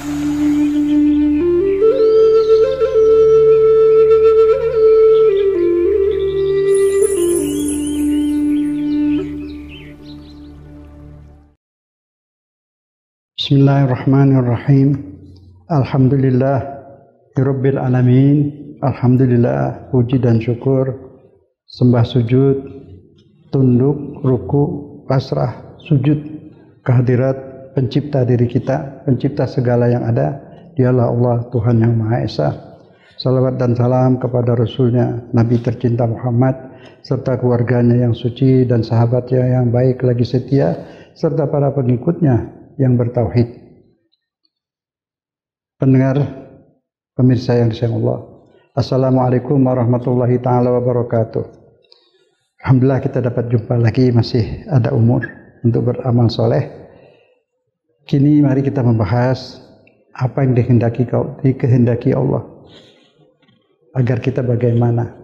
Bismillahirrahmanirrahim. Alhamdulillah Rabbil alamin. Alhamdulillah, puji dan syukur, sembah sujud, tunduk, ruku, pasrah, sujud kehadirat pencipta diri kita, pencipta segala yang ada. Dialah Allah, Tuhan yang Maha Esa. Salawat dan salam kepada Rasulnya, Nabi tercinta Muhammad, serta keluarganya yang suci dan sahabatnya yang baik lagi setia, serta para pengikutnya yang bertauhid. Pendengar, pemirsa yang disayang Allah, Assalamualaikum warahmatullahi ta'ala wabarakatuh. Alhamdulillah kita dapat jumpa lagi, masih ada umur untuk beramal soleh. Kini mari kita membahas apa yang dikehendaki Allah, agar kita bagaimana.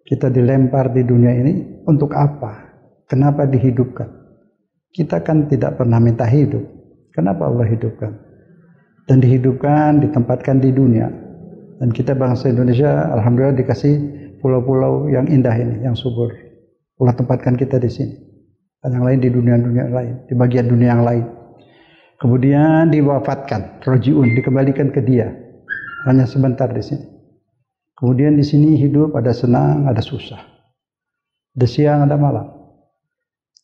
Kita dilempar di dunia ini untuk apa? Kenapa dihidupkan? Kita kan tidak pernah minta hidup. Kenapa Allah hidupkan? Dan dihidupkan, ditempatkan di dunia. Dan kita bangsa Indonesia, alhamdulillah dikasih pulau-pulau yang indah ini, yang subur. Allah tempatkan kita di sini. Dan yang lain di dunia-dunia lain, di bagian dunia yang lain. Kemudian diwafatkan, rojiun, dikembalikan ke Dia. Hanya sebentar di sini. Kemudian di sini hidup, ada senang, ada susah. Ada siang, ada malam.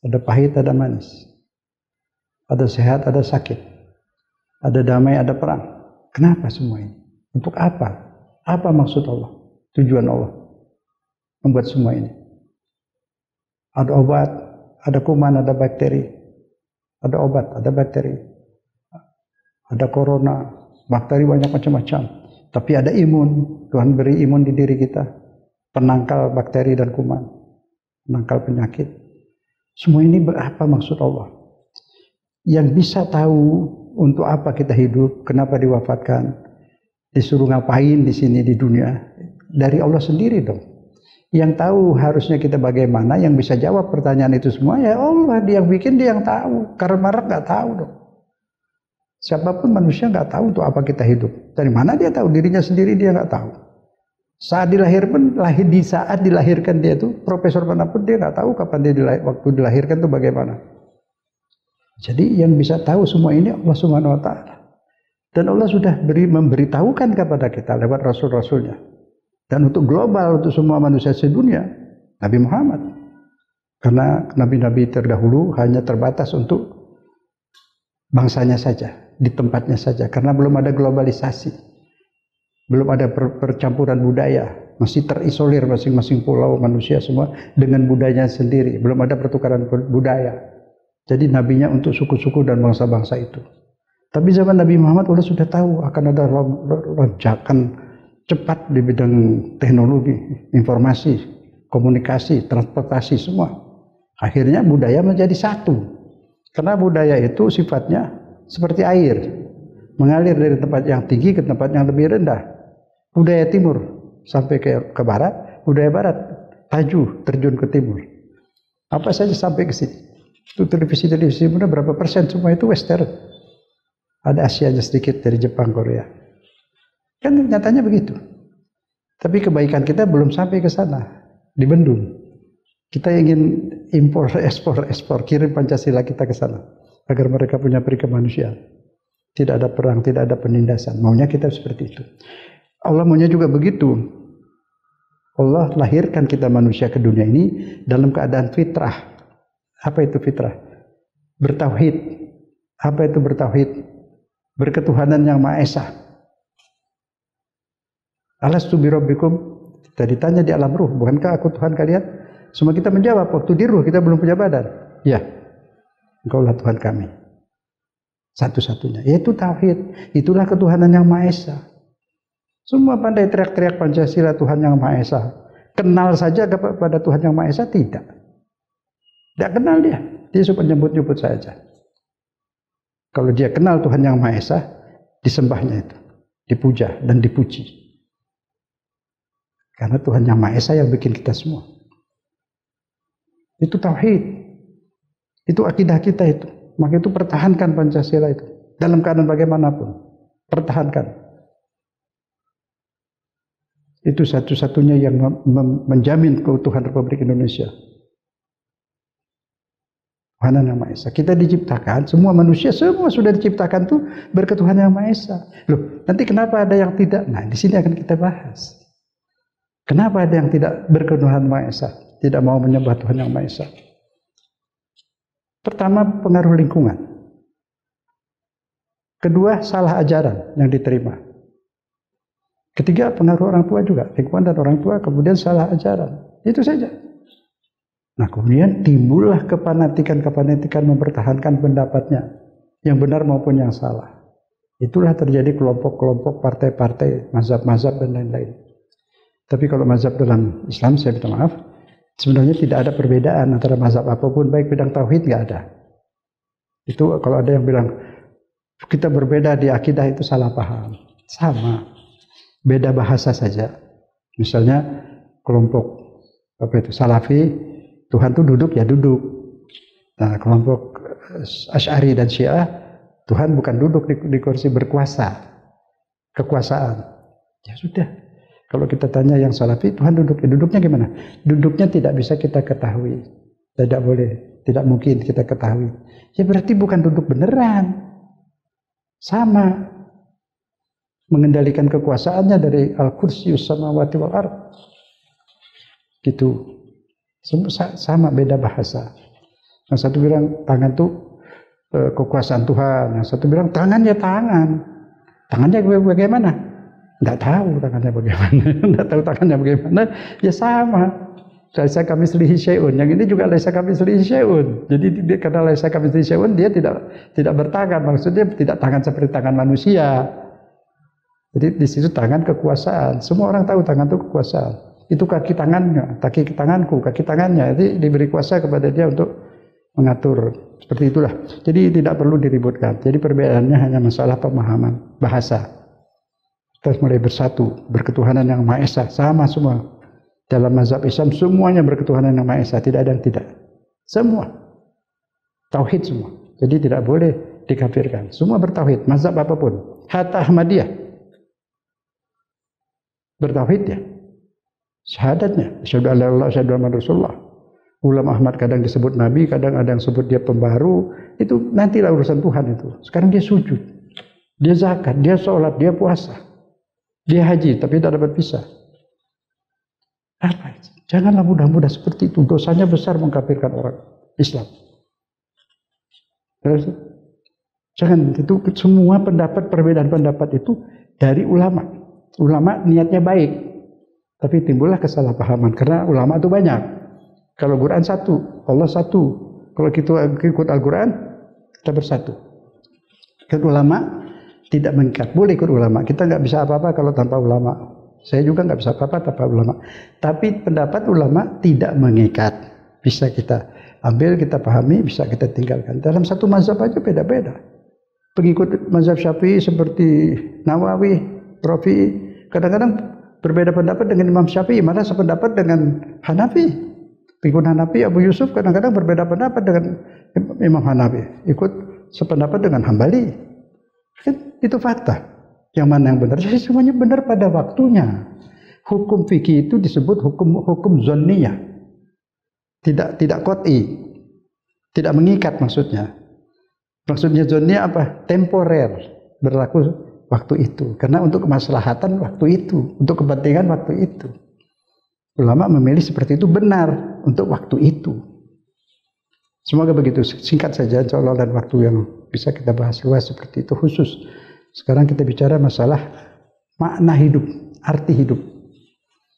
Ada pahit, ada manis. Ada sehat, ada sakit. Ada damai, ada perang. Kenapa semua ini? Untuk apa? Apa maksud Allah? Tujuan Allah membuat semua ini. Ada obat, ada kuman, ada bakteri. Ada obat, ada bakteri. Ada corona, bakteri banyak macam-macam. Tapi ada imun. Tuhan beri imun di diri kita. Penangkal bakteri dan kuman. Penangkal penyakit. Semua ini apa maksud Allah? Yang bisa tahu untuk apa kita hidup, kenapa diwafatkan, disuruh ngapain di sini di dunia, dari Allah sendiri dong. Yang tahu harusnya kita bagaimana, yang bisa jawab pertanyaan itu semua ya Allah. Dia yang bikin, Dia yang tahu. Karena marah nggak tahu dong. Siapapun manusia nggak tahu untuk apa kita hidup. Dari mana dia tahu? Dirinya sendiri dia nggak tahu. Saat di saat dilahirkan dia itu, profesor manapun dia nggak tahu kapan waktu dilahirkan itu bagaimana. Jadi yang bisa tahu semua ini Allah Subhanahu Wa Taala. Dan Allah sudah memberitahukan kepada kita lewat rasul-rasulnya. Dan untuk global, untuk semua manusia sedunia, Nabi Muhammad. Karena nabi-nabi terdahulu hanya terbatas untuk bangsanya saja, di tempatnya saja. Karena belum ada globalisasi. Belum ada percampuran budaya, masih terisolir masing-masing pulau manusia semua dengan budayanya sendiri. Belum ada pertukaran budaya. Jadi nabinya untuk suku-suku dan bangsa-bangsa itu. Tapi zaman Nabi Muhammad Allah sudah tahu akan ada lonjakan cepat di bidang teknologi, informasi, komunikasi, transportasi semua. Akhirnya budaya menjadi satu. Karena budaya itu sifatnya seperti air, mengalir dari tempat yang tinggi ke tempat yang lebih rendah. Budaya timur sampai ke barat, budaya barat maju terjun ke timur. Apa saja sampai ke sini. Itu televisi mana berapa persen semua itu western. Ada Asianya sedikit dari Jepang, Korea. Kan nyatanya begitu. Tapi kebaikan kita belum sampai ke sana, dibendung. Kita ingin impor, ekspor, kirim Pancasila kita ke sana agar mereka punya peri kemanusiaan. Tidak ada perang, tidak ada penindasan. Maunya kita seperti itu. Allah maunya juga begitu. Allah lahirkan kita manusia ke dunia ini dalam keadaan fitrah. Apa itu fitrah? Bertauhid. Apa itu bertauhid? Berketuhanan yang Maha Esa. Alastu birabbikum? Kita ditanya di alam ruh, bukankah aku Tuhan kalian? Semua kita menjawab, waktu di ruh kita belum punya badan. Ya, Engkaulah Tuhan kami. Satu-satunya, yaitu tauhid. Itulah ketuhanan yang Maha Esa. Semua pandai teriak-teriak Pancasila Tuhan yang Maha Esa. Kenal saja kepada Tuhan yang Maha Esa? Tidak. Tidak kenal dia. Dia cuma nyebut-nyebut saja. Kalau dia kenal Tuhan yang Maha Esa, disembahnya itu. Dipuja dan dipuji. Karena Tuhan yang Maha Esa yang bikin kita semua. Itu tauhid. Itu akidah kita itu. Maka itu pertahankan Pancasila itu. Dalam keadaan bagaimanapun. Pertahankan. Itu satu-satunya yang menjamin keutuhan Republik Indonesia. Tuhan Yang Maha Esa. Kita diciptakan, semua manusia, semua sudah diciptakan tuh berketuhanan Yang Maha Esa. Loh, nanti kenapa ada yang tidak? Nah, di sini akan kita bahas. Kenapa ada yang tidak berketuhanan Maha Esa? Tidak mau menyembah Tuhan Yang Maha Esa. Pertama, pengaruh lingkungan. Kedua, salah ajaran yang diterima. Ketiga, pengaruh orang tua juga. Lingkungan dan orang tua, kemudian salah ajaran. Itu saja. Nah, kemudian timbullah kepanatikan mempertahankan pendapatnya, yang benar maupun yang salah. Itulah terjadi kelompok-kelompok, partai-partai, mazhab-mazhab dan lain-lain. Tapi kalau mazhab dalam Islam, saya minta maaf, sebenarnya tidak ada perbedaan antara mazhab apapun, baik bidang tauhid nggak ada. Itu kalau ada yang bilang kita berbeda di akidah, itu salah paham. Sama, beda bahasa saja. Misalnya kelompok Salafi, Tuhan itu duduk ya duduk. Nah, kelompok Asy'ari dan Syiah, Tuhan bukan duduk di kursi berkuasa, kekuasaan. Ya sudah. Kalau kita tanya yang Salafi, Tuhan duduk, ya duduknya gimana? Duduknya tidak bisa kita ketahui. Tidak boleh, tidak mungkin kita ketahui. Ya berarti bukan duduk beneran. Sama. Mengendalikan kekuasaannya dari Al-Kursius samawati wal ardh. Gitu. Sama, beda bahasa. Yang satu bilang tangan itu kekuasaan Tuhan, yang satu bilang tangan ya tangan. Tangannya bagaimana? Nggak tahu tangannya bagaimana. Nggak tahu tangannya bagaimana. Ya sama. Laisa kamitslihi syai'un. Yang ini juga laisa kamitslihi syai'un. Jadi karena laisa kamitslihi syai'un, dia tidak bertangan. Maksudnya tidak tangan seperti tangan manusia. Jadi di situ tangan kekuasaan. Semua orang tahu tangan itu kekuasaan. Itu kaki tangannya, kaki tanganku, kaki tangannya. Jadi diberi kuasa kepada dia untuk mengatur. Seperti itulah. Jadi tidak perlu diributkan. Jadi perbedaannya hanya masalah pemahaman bahasa. Terus mulai bersatu, berketuhanan Yang Maha Esa, sama semua. Dalam mazhab Islam semuanya berketuhanan Yang Maha Esa, tidak ada yang tidak. Semua. Tauhid semua. Jadi tidak boleh dikafirkan. Semua bertauhid, mazhab apapun. Hatta Ahmadiyah bertauhid ya. Syahadatnya, asyhadu an la ilaha illallah, asyhadu anna Rasulullah. Ulama Ahmad kadang disebut nabi, kadang ada yang sebut dia pembaru. Itu nantilah urusan Tuhan itu. Sekarang dia sujud, dia zakat, dia sholat, dia puasa, dia haji, tapi tidak dapat pisah. Apa itu? Janganlah mudah-mudah seperti itu. Dosanya besar mengkafirkan orang Islam. Jangan itu. Semua pendapat, perbedaan pendapat itu dari ulama. Ulama niatnya baik. Tapi timbullah kesalahpahaman karena ulama itu banyak. Kalau Quran satu, Allah satu. Kalau kita ikut Al-Quran, kita bersatu. Ikut ulama tidak mengikat. Boleh ikut ulama. Kita nggak bisa apa-apa kalau tanpa ulama. Saya juga nggak bisa apa-apa tanpa ulama. Tapi pendapat ulama tidak mengikat. Bisa kita ambil, kita pahami, bisa kita tinggalkan. Dalam satu mazhab aja beda-beda. Pengikut mazhab Syafi'i seperti Nawawi, Rafi'i, kadang-kadang berbeda pendapat dengan Imam Syafi'i, malah sependapat dengan Hanafi. Pengikut Hanafi, Abu Yusuf kadang-kadang berbeda pendapat dengan Imam Hanafi. Ikut sependapat dengan Hambali. Kan itu fakta. Yang mana yang benar? Jadi semuanya benar pada waktunya. Hukum fikih itu disebut hukum zonniyah. Tidak qat'i. Tidak mengikat maksudnya. Maksudnya zonniyah apa? Temporer. Berlaku waktu itu, karena untuk kemaslahatan waktu itu, untuk kepentingan waktu itu. Ulama memilih seperti itu benar untuk waktu itu. Semoga begitu. Singkat saja, insyaallah, dan waktu yang bisa kita bahas luas seperti itu khusus. Sekarang kita bicara masalah makna hidup, arti hidup.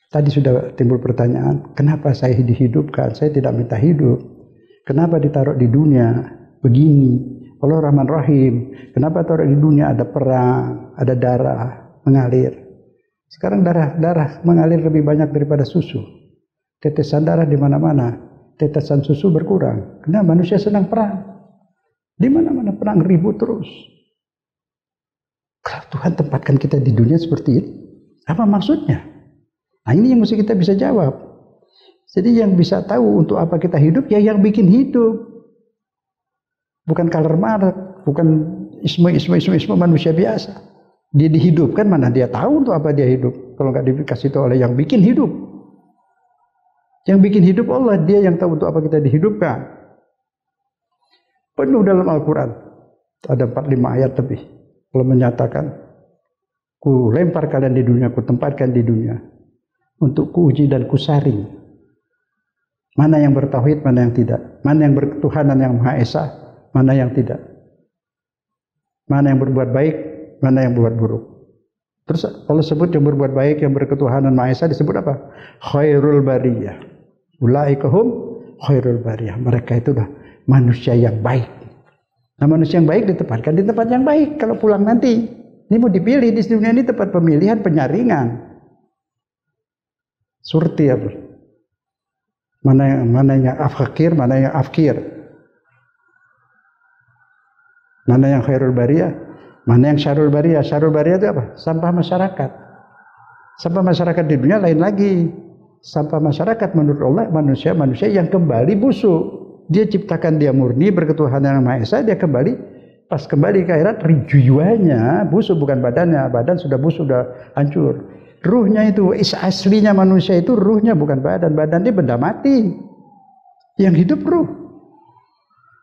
Tadi sudah timbul pertanyaan, kenapa saya dihidupkan? Saya tidak minta hidup. Kenapa ditaruh di dunia begini? Allah Rahman Rahim. Kenapa taruh di dunia ada perang, ada darah mengalir. Sekarang darah mengalir lebih banyak daripada susu. Tetesan darah di mana-mana, tetesan susu berkurang. Karena manusia senang perang. Di mana-mana perang, ribut terus. Kalau Tuhan tempatkan kita di dunia seperti itu, apa maksudnya? Nah, ini yang mesti kita bisa jawab. Jadi yang bisa tahu untuk apa kita hidup, ya yang bikin hidup. Bukan color mark, bukan isme manusia biasa. Dia dihidupkan, mana dia tahu untuk apa dia hidup kalau nggak dikasih tahu oleh yang bikin hidup. Yang bikin hidup Allah, dia yang tahu untuk apa kita dihidupkan. Penuh dalam Al-Quran ada 45 ayat lebih kalau menyatakan, ku lempar kalian di dunia, ku tempatkan di dunia untuk kuuji dan kusaring mana yang bertauhid, mana yang tidak, mana yang berketuhanan yang Maha Esa, mana yang tidak, mana yang berbuat baik, mana yang berbuat buruk. Terus Allah sebut yang berbuat baik, yang berketuhanan Maha Esa disebut apa? Khairul bariyah. Ulaikahum khairul bariyah. Mereka itu dah manusia yang baik. Nah, manusia yang baik ditempatkan di tempat yang baik. Kalau pulang nanti, ini mau dipilih di dunia ini tempat pemilihan, penyaringan. Surti apa? Mana yang afkir, mana yang afkir. Mana yang khairul bariyah, mana yang syarul bariyah. Syarul bariyah itu apa? Sampah masyarakat. Sampah masyarakat di dunia lain lagi. Sampah masyarakat menurut Allah manusia yang kembali busuk. Dia ciptakan dia murni, berketuhanan yang Maha Esa, dia kembali, pas kembali ke akhirat jiwanya busuk, bukan badannya. Badan sudah busuk, sudah hancur. Ruhnya itu, aslinya manusia itu ruhnya, bukan badan. Badan dia benda mati. Yang hidup ruh.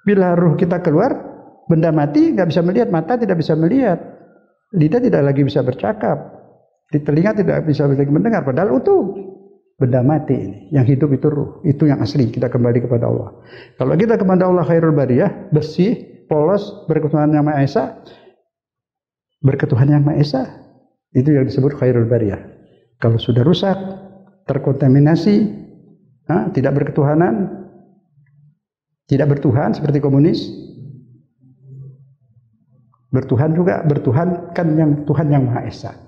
Bila ruh kita keluar, benda mati, nggak bisa melihat, mata tidak bisa melihat, lidah tidak lagi bisa bercakap, di telinga tidak bisa lagi mendengar, padahal utuh. Benda mati ini, yang hidup itu ruh, itu yang asli. Kita kembali kepada Allah. Kalau kita kepada Allah khairul bariyah, bersih, polos, berketuhanan yang Maha Esa, berketuhanan yang Maha Esa, itu yang disebut khairul bariyah. Kalau sudah rusak, terkontaminasi, tidak berketuhanan, tidak bertuhan seperti komunis, bertuhan juga, bertuhan kan yang Tuhan yang Maha Esa,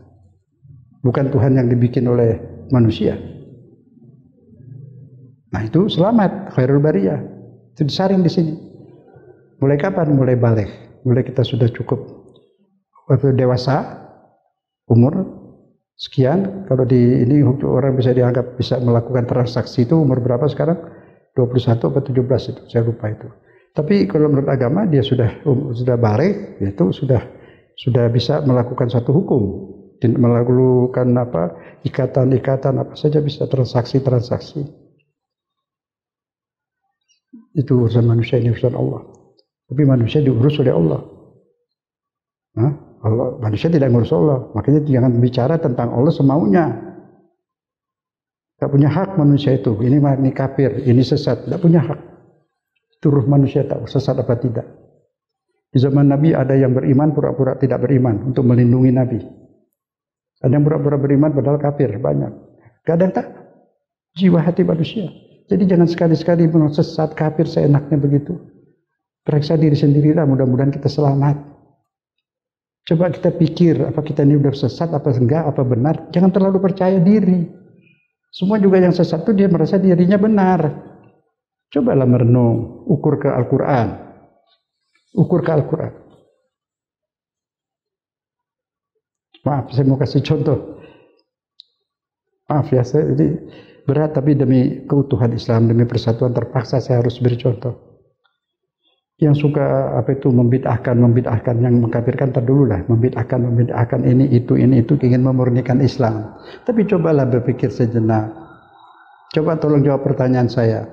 bukan Tuhan yang dibikin oleh manusia. Nah, itu selamat, khairul bariyah. Itu disaring di sini. Mulai kapan? Mulai balik. Mulai kita sudah cukup dewasa, umur sekian. Kalau di ini orang bisa dianggap bisa melakukan transaksi itu umur berapa sekarang? 21 atau 17 itu, saya lupa itu. Tapi kalau menurut agama dia sudah balik, itu sudah bisa melakukan satu hukum, melakukan ikatan apa saja bisa, transaksi. Itu urusan manusia, ini urusan Allah. Tapi manusia diurus oleh Allah. Manusia tidak ngurus Allah. Makanya jangan bicara tentang Allah semaunya. Tak punya hak manusia itu. Ini kafir, ini sesat. Tak punya hak. Itu ruh manusia tahu sesat apa tidak. Di zaman Nabi ada yang beriman pura-pura tidak beriman untuk melindungi Nabi. Ada yang pura-pura beriman padahal kafir, banyak. Kadang tak jiwa hati manusia. Jadi jangan sekali-sekali sesat, kafir seenaknya begitu. Periksa diri sendirilah, mudah-mudahan kita selamat. Coba kita pikir, apa kita ini udah sesat, apa enggak, apa benar. Jangan terlalu percaya diri. Semua juga yang sesat itu dia merasa dirinya benar. Cobalah merenung, ukur ke Al-Quran. Ukur ke Al-Quran. Maaf, saya mau kasih contoh. Maaf ya, saya jadi berat, tapi demi keutuhan Islam, demi persatuan terpaksa saya harus beri contoh. Yang suka membid'ahkan yang mengkafirkan, terdulu lah, membid'ahkan ini itu ingin memurnikan Islam. Tapi cobalah berpikir sejenak. Coba tolong jawab pertanyaan saya.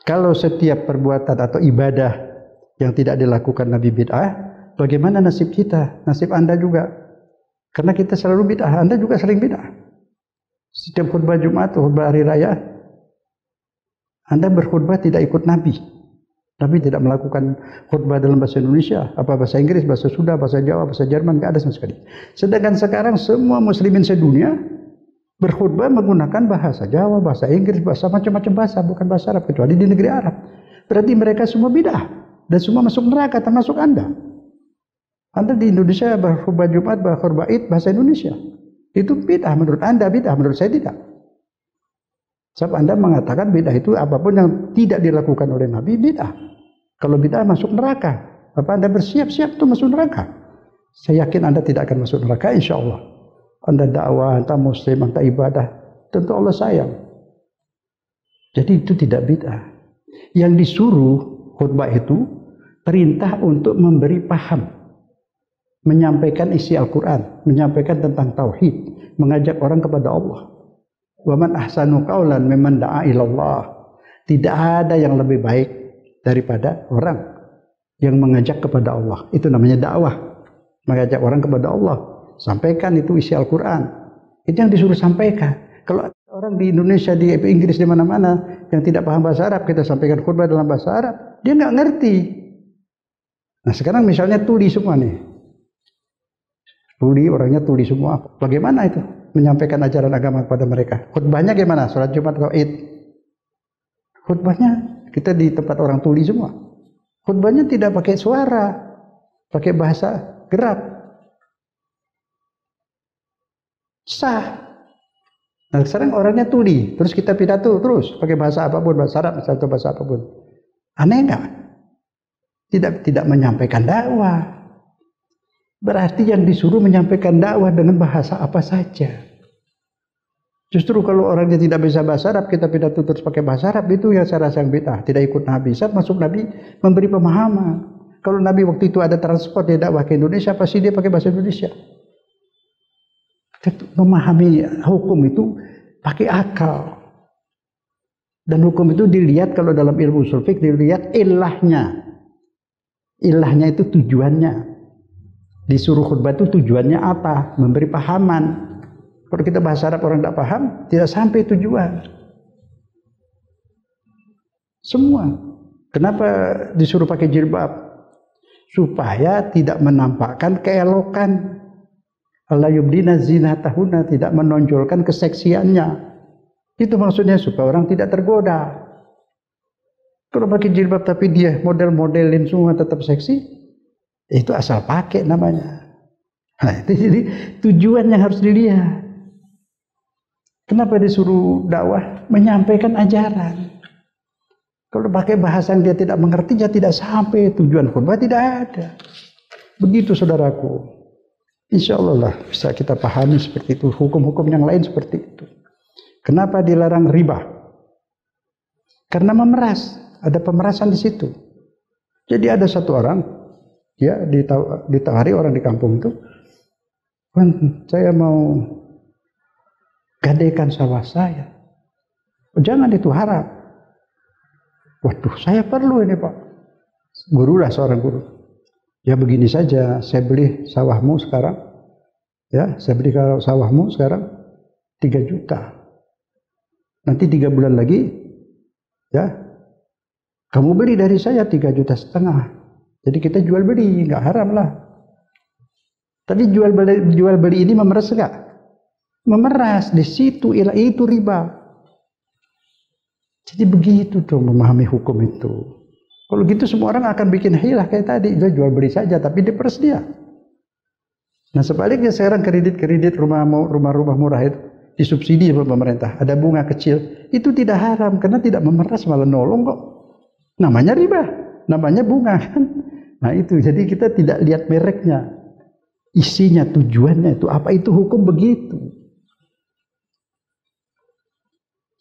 Kalau setiap perbuatan atau ibadah yang tidak dilakukan Nabi bid'ah, bagaimana nasib kita? Nasib Anda juga. Karena kita selalu bid'ah, Anda juga sering bid'ah. Setiap khutbah Jumat, khutbah hari raya, Anda berkhutbah tidak ikut Nabi. Nabi tidak melakukan khutbah dalam bahasa Indonesia, bahasa Inggris, bahasa Sunda, bahasa Jawa, bahasa Jerman, tidak ada sama sekali. Sedangkan sekarang semua muslimin sedunia berkhutbah menggunakan bahasa Jawa, bahasa Inggris, bahasa macam-macam bahasa, bukan bahasa Arab, kecuali di negeri Arab. Berarti mereka semua bid'ah dan semua masuk neraka, termasuk Anda. Anda di Indonesia berkhutbah Jumat, berkhutbah Id, bahasa Indonesia. Itu bid'ah menurut Anda, bid'ah menurut saya tidak. Sebab Anda mengatakan bid'ah itu apapun yang tidak dilakukan oleh Nabi bid'ah. Kalau bid'ah masuk neraka, apa Anda bersiap-siap untuk masuk neraka? Saya yakin Anda tidak akan masuk neraka, insya Allah. Anda dakwah, Anda muslim, Anda ibadah, tentu Allah sayang. Jadi itu tidak bid'ah. Yang disuruh khutbah itu perintah untuk memberi paham, menyampaikan isi Al-Quran, menyampaikan tentang tauhid, mengajak orang kepada Allah. Wa man ahsanu qaulan mimman da'a ilallah. Tidak ada yang lebih baik daripada orang yang mengajak kepada Allah. Itu namanya dakwah. Mengajak orang kepada Allah. Sampaikan itu isi Al-Quran. Itu yang disuruh sampaikan. Kalau orang di Indonesia, di Inggris, di mana-mana yang tidak paham bahasa Arab, kita sampaikan khutbah dalam bahasa Arab, dia nggak ngerti. Nah sekarang misalnya tuli semua nih. Tuli, orangnya tuli semua. Bagaimana itu menyampaikan ajaran agama kepada mereka? Khutbahnya gimana? Sholat Jumat atau Id? Khutbahnya kita di tempat orang tuli semua. Khutbahnya tidak pakai suara, pakai bahasa gerak. Sah. Nah sekarang orangnya tuli, terus kita pidato terus pakai bahasa apapun, bahasa Arab atau bahasa apapun. Aneh nggak? Tidak menyampaikan dakwah. Berarti yang disuruh menyampaikan dakwah dengan bahasa apa saja. Justru kalau orangnya tidak bisa bahasa Arab, kita pidato terus pakai bahasa Arab, itu yang saya rasa yang bid'ah. Tidak ikut Nabi. Saat masuk Nabi memberi pemahaman. Kalau Nabi waktu itu ada transport dia dakwah ke Indonesia, pasti dia pakai bahasa Indonesia. Memahami hukum itu pakai akal. Dan hukum itu dilihat kalau dalam ilmu ushul fiqh dilihat ilahnya. Ilahnya itu tujuannya. Disuruh khutbah itu tujuannya apa? Memberi pahaman. Kalau kita bahasa Arab orang tidak paham, tidak sampai tujuan. Semua. Kenapa disuruh pakai jilbab? Supaya tidak menampakkan keelokan. Allah yubdina zinatahunna, tidak menonjolkan keseksiannya. Itu maksudnya supaya orang tidak tergoda. Kalau pakai jilbab tapi dia model-modelin semua tetap seksi, itu asal pakai namanya. Nah, itu jadi tujuan yang harus dilihat. Kenapa disuruh dakwah? Menyampaikan ajaran. Kalau pakai bahasa yang dia tidak mengerti, dia tidak sampai. Tujuan khutbah tidak ada. Begitu saudaraku. Insya Allah lah bisa kita pahami seperti itu. Hukum-hukum yang lain seperti itu. Kenapa dilarang riba? Karena memeras. Ada pemerasan di situ. Jadi ada satu orang, ya ditawari orang di kampung itu, saya mau gadaikan sawah saya. Jangan itu harap. Waduh, saya perlu ini Pak. Guru lah, seorang guru. Ya begini saja, saya beli sawahmu sekarang. Ya, saya beli sawahmu sekarang 3 juta. Nanti 3 bulan lagi, ya, kamu beli dari saya 3,5 juta. Jadi kita jual beli, nggak haram lah. Tapi jual beli ini memeras nggak? Memeras, di situ itu riba. Jadi begitu dong memahami hukum itu. Kalau gitu semua orang akan bikin hilah kayak tadi, dia jual beli saja tapi diperas dia. Nah sebaliknya sekarang kredit rumah-rumah murah itu disubsidi oleh pemerintah, ada bunga kecil, itu tidak haram karena tidak memeras, malah nolong kok. Namanya riba, namanya bunga kan. Nah itu, jadi kita tidak lihat mereknya, isinya, tujuannya itu apa, itu hukum begitu.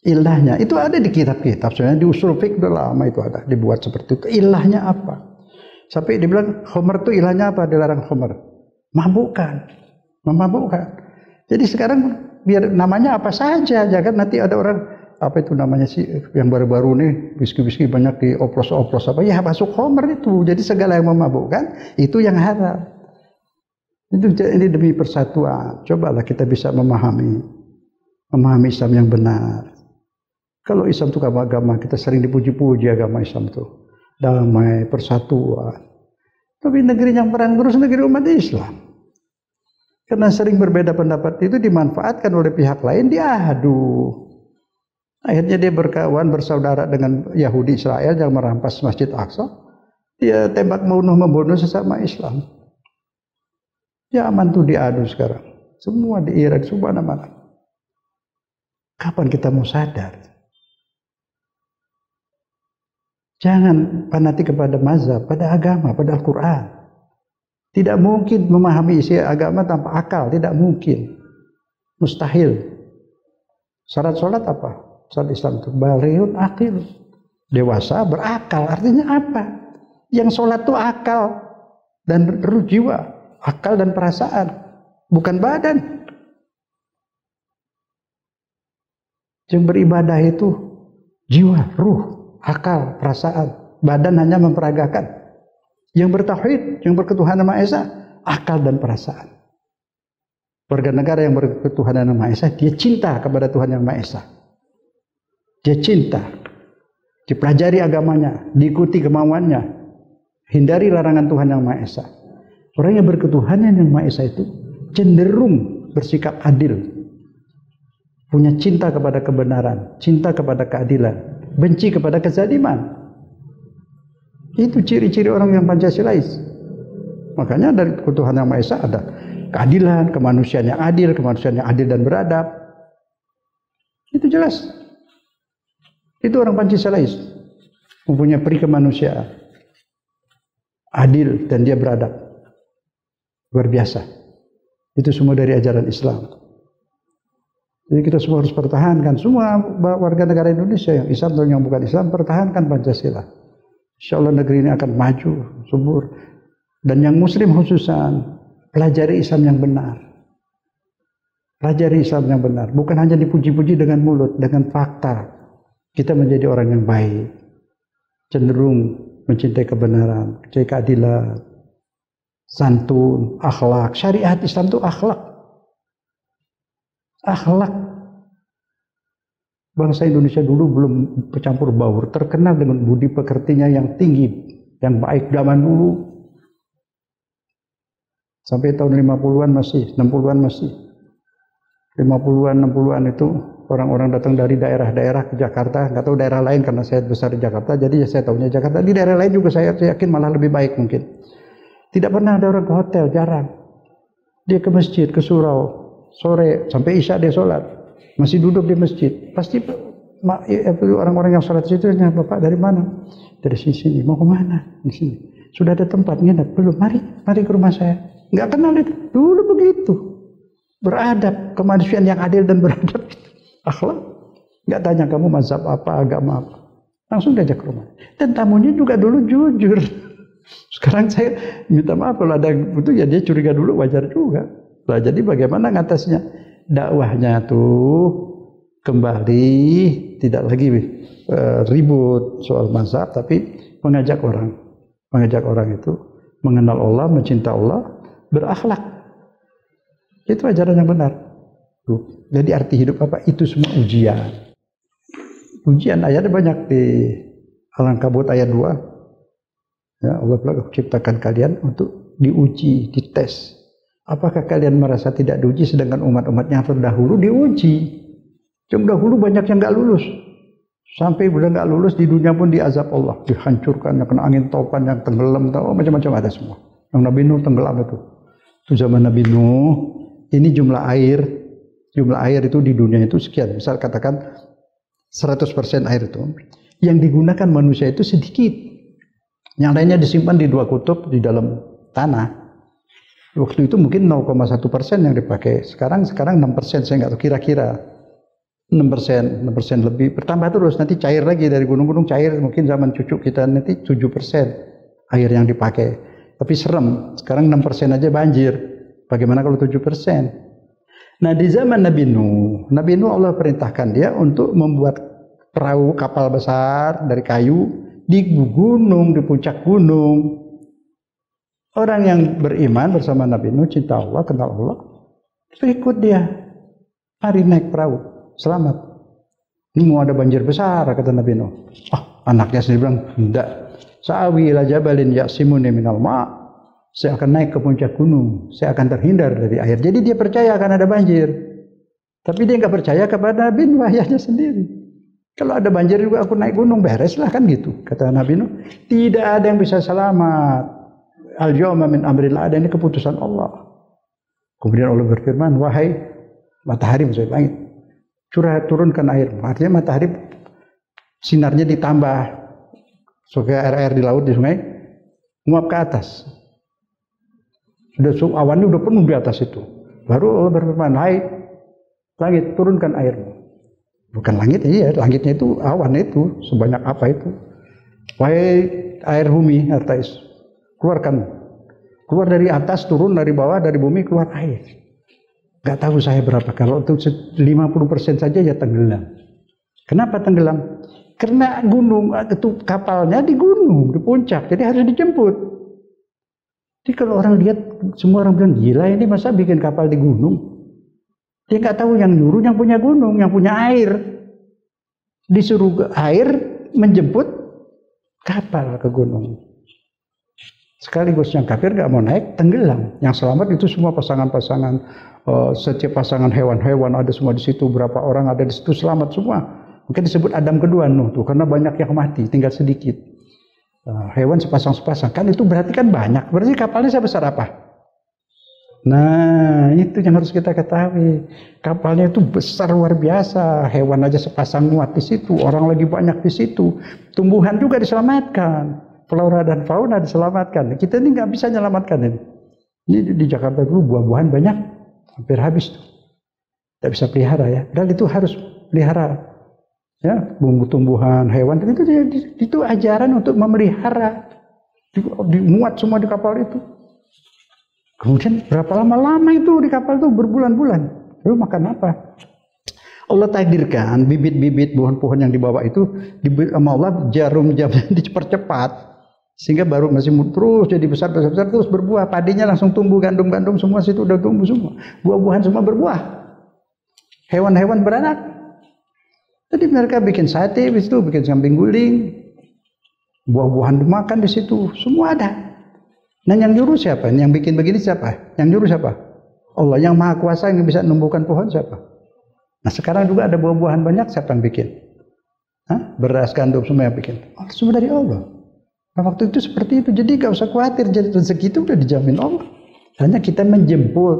Ilahnya itu ada di kitab-kitab, sebenarnya di usul fiqh udah lama itu ada dibuat seperti itu. Ilahnya apa? Sampai dibilang khamr itu ilahnya apa? Dilarang khamr, mabukkan, memabukkan. Jadi sekarang biar namanya apa saja, jangan nanti ada orang apa itu namanya sih yang baru-baru nih whisky banyak dioplos-oplos apa ya masuk khamr itu. Jadi segala yang memabukkan itu yang haram. Itu ini demi persatuan. Cobalah kita bisa memahami Islam yang benar. Kalau Islam itu agama, kita sering dipuji-puji agama Islam itu. Damai, persatuan. Tapi negeri yang perang terus negeri umat Islam. Karena sering berbeda pendapat itu dimanfaatkan oleh pihak lain, diadu. Akhirnya dia berkawan, bersaudara dengan Yahudi Israel yang merampas Masjid Aqsa. Dia tembak membunuh sesama Islam. Ya aman tuh diadu sekarang. Semua di Irak, semua mana-mana. Kapan kita mau sadar? Jangan fanatik kepada mazhab, pada agama, pada Al-Quran. Tidak mungkin memahami isi agama tanpa akal, tidak mungkin. Mustahil. Syarat sholat apa? Syarat Islam itu balighun aqil. Dewasa berakal, artinya apa? Yang sholat itu akal dan jiwa. akal dan perasaan, bukan badan. Yang beribadah itu jiwa, ruh, akal, perasaan. Badan hanya memperagakan. Yang bertauhid, yang berketuhanan Maha Esa, akal dan perasaan. Warga negara yang berketuhanan Maha Esa, dia cinta kepada Tuhan yang Maha Esa. Dia cinta. Dipelajari agamanya, diikuti kemauannya, hindari larangan Tuhan yang Maha Esa. Orang yang berketuhanan yang Maha Esa itu cenderung bersikap adil. Punya cinta kepada kebenaran, cinta kepada keadilan, benci kepada kezaliman. Itu ciri-ciri orang yang Pancasilais. Makanya dari Tuhan yang Maha Esa ada keadilan, kemanusiaan yang adil dan beradab. Itu jelas. Itu orang Pancasilais. Mempunyai peri kemanusiaan. Adil dan dia beradab. Luar biasa. Itu semua dari ajaran Islam. Jadi kita semua harus pertahankan, semua warga negara Indonesia yang Islam atau yang bukan Islam, pertahankan Pancasila. Insya Allah negeri ini akan maju, subur. Dan yang Muslim khususan, pelajari Islam yang benar. Pelajari Islam yang benar, bukan hanya dipuji-puji dengan mulut, dengan fakta. Kita menjadi orang yang baik, cenderung mencintai kebenaran, mencintai keadilan, santun, akhlak. Syariat Islam itu akhlak. Akhlak. Bangsa Indonesia dulu belum bercampur baur, terkenal dengan budi pekertinya yang tinggi, yang baik zaman dulu. Sampai tahun 50-an masih, 60-an masih. 50-an, 60-an itu orang-orang datang dari daerah-daerah ke Jakarta, nggak tahu daerah lain karena saya besar di Jakarta, jadi saya tahunya Jakarta. Di daerah lain juga saya yakin malah lebih baik mungkin. Tidak pernah ada orang ke hotel, jarang. Dia ke masjid, ke surau. Sore sampai isya dia sholat, masih duduk di masjid. Pasti orang-orang yang sholat di situ tanya, Bapak dari mana? Dari sini. Mau kemana? Di sini. Sudah ada tempat nginep? Belum. Mari ke rumah saya. Nggak kenal itu. Dulu begitu. Beradab, kemanusiaan yang adil dan beradab. Akhlak. Nggak tanya kamu mazhab apa, agama apa. Langsung diajak ke rumah. Dan tamunya juga dulu jujur. Sekarang saya minta maaf kalau ada yang butuh ya dia curiga dulu, wajar juga. Nah, jadi bagaimana ngatasnya? Dakwahnya tuh kembali tidak lagi ribut soal mazhab, tapi mengajak orang itu mengenal Allah, mencinta Allah, berakhlak. Itu ajaran yang benar. Tuh. Jadi arti hidup apa? Itu semua ujian. Ujian ayatnya banyak di Al-Ankabut ayat 2. Ya, Allah telah ciptakan kalian untuk diuji, dites. Apakah kalian merasa tidak diuji sedangkan umat-umat yang terdahulu diuji? Yang dahulu banyak yang nggak lulus. Sampai udah nggak lulus di dunia pun diazab Allah, dihancurkan, yang kena angin topan, yang tenggelam, macam-macam ada semua. Yang Nabi Nuh tenggelam itu. Itu zaman Nabi Nuh. Ini jumlah air itu di dunia itu sekian. Misal katakan 100% air itu. Yang digunakan manusia itu sedikit. Yang lainnya disimpan di 2 kutub di dalam tanah. Waktu itu mungkin 0,1% yang dipakai. Sekarang 6%, saya nggak tahu kira-kira 6% lebih. Bertambah terus, nanti cair lagi dari gunung-gunung cair. Mungkin zaman cucu kita nanti 7% air yang dipakai. Tapi serem, sekarang 6% aja banjir. Bagaimana kalau 7%? Nah di zaman Nabi Nuh Allah perintahkan dia untuk membuat perahu kapal besar dari kayu di gunung, di puncak gunung. Orang yang beriman bersama Nabi Nuh, cinta Allah, kenal Allah, ikut dia. Mari naik perahu, selamat. Ini mau ada banjir besar, kata Nabi Nuh. Anaknya sendiri bilang, tidak. Sa'awi ila jabalin ya'simuni minal ma'. Saya akan naik ke puncak gunung, saya akan terhindar dari air. Jadi dia percaya akan ada banjir. Tapi dia nggak percaya kepada Nabi Nuh, ayahnya sendiri. Kalau ada banjir juga aku naik gunung, bereslah kan gitu. Kata Nabi Nuh, tidak ada yang bisa selamat. Al-yawma min amrillah, ada ini keputusan Allah. Kemudian Allah berfirman, wahai matahari, maksudnya langit, turunkan air. Artinya matahari sinarnya ditambah supaya air di laut, di sungai menguap ke atas. Awannya udah penuh di atas itu. Baru Allah berfirman, hai langit, turunkan airmu. Bukan langit, iya, langitnya itu awan itu sebanyak apa itu. Wahai air bumi, Artais, keluarkan Keluar dari atas, turun dari bawah, dari bumi keluar air. Gak tahu saya berapa. Kalau itu 50% saja ya tenggelam. Kenapa tenggelam? Karena gunung itu kapalnya di gunung, di puncak, jadi harus dijemput. Jadi kalau orang lihat, semua orang bilang gila ini masa bikin kapal di gunung. Dia nggak tahu yang nyuruh yang punya gunung, yang punya air. Disuruh air menjemput kapal ke gunung. Sekaligus yang kafir nggak mau naik, tenggelam. Yang selamat itu semua pasangan-pasangan, setiap pasangan hewan-hewan ada semua di situ. Berapa orang ada di situ selamat semua. Mungkin disebut Adam kedua Nuh tuh, karena banyak yang mati, tinggal sedikit. Hewan sepasang-sepasang, kan itu berarti kan banyak. Berarti kapalnya sebesar apa? Nah, itu yang harus kita ketahui. Kapalnya itu besar luar biasa. Hewan aja sepasang muat di situ, orang lagi banyak di situ. Tumbuhan juga diselamatkan, flora dan fauna diselamatkan. Kita ini nggak bisa menyelamatkan ini. Ini di Jakarta dulu buah-buahan banyak, hampir habis tuh. Tidak bisa pelihara ya. Dan itu harus pelihara. Ya, tumbuhan, hewan itu ajaran untuk memelihara, dimuat semua di kapal itu. Kemudian berapa lama itu di kapal itu berbulan-bulan. Lalu makan apa? Allah takdirkan bibit-bibit pohon-pohon yang dibawa itu sama Allah jarum jamnya dipercepat sehingga baru masih terus jadi besar terus berbuah. Padinya langsung tumbuh, gandum-gandum semua situ udah tumbuh semua. Buah-buahan semua berbuah. Hewan-hewan beranak. Jadi mereka bikin sate, habis itu bikin kambing guling, buah-buahan dimakan di situ, semua ada. Nah yang nyuruh siapa? Yang bikin begini siapa? Yang nyuruh siapa? Allah yang maha kuasa yang bisa numbuhkan pohon siapa? Nah sekarang juga ada buah-buahan banyak, siapa yang bikin? Beras, gandum semua yang bikin. Oh, semua dari Allah. Nah, waktu itu seperti itu, jadi gak usah khawatir, jadi rezeki itu udah dijamin Allah. Hanya kita menjemput,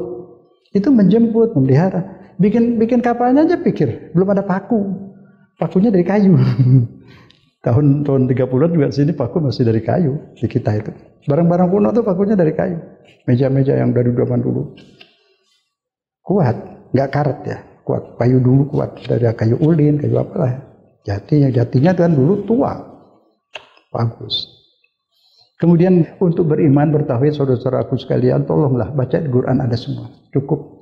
itu menjemput, memelihara. Bikin kapalnya aja pikir, belum ada paku. Pakunya dari kayu. tahun 30-an juga sini paku masih dari kayu di kita itu. Barang-barang kuno tuh pakunya dari kayu. Meja-meja yang dari zaman dulu. Kuat, nggak karet ya. Kuat, kayu dulu kuat. Dari kayu ulin, kayu apalah. Jatinya kan dulu tua. Bagus. Kemudian untuk beriman, bertauhid, saudara-saudaraku sekalian, tolonglah baca Al-Quran ada semua. Cukup.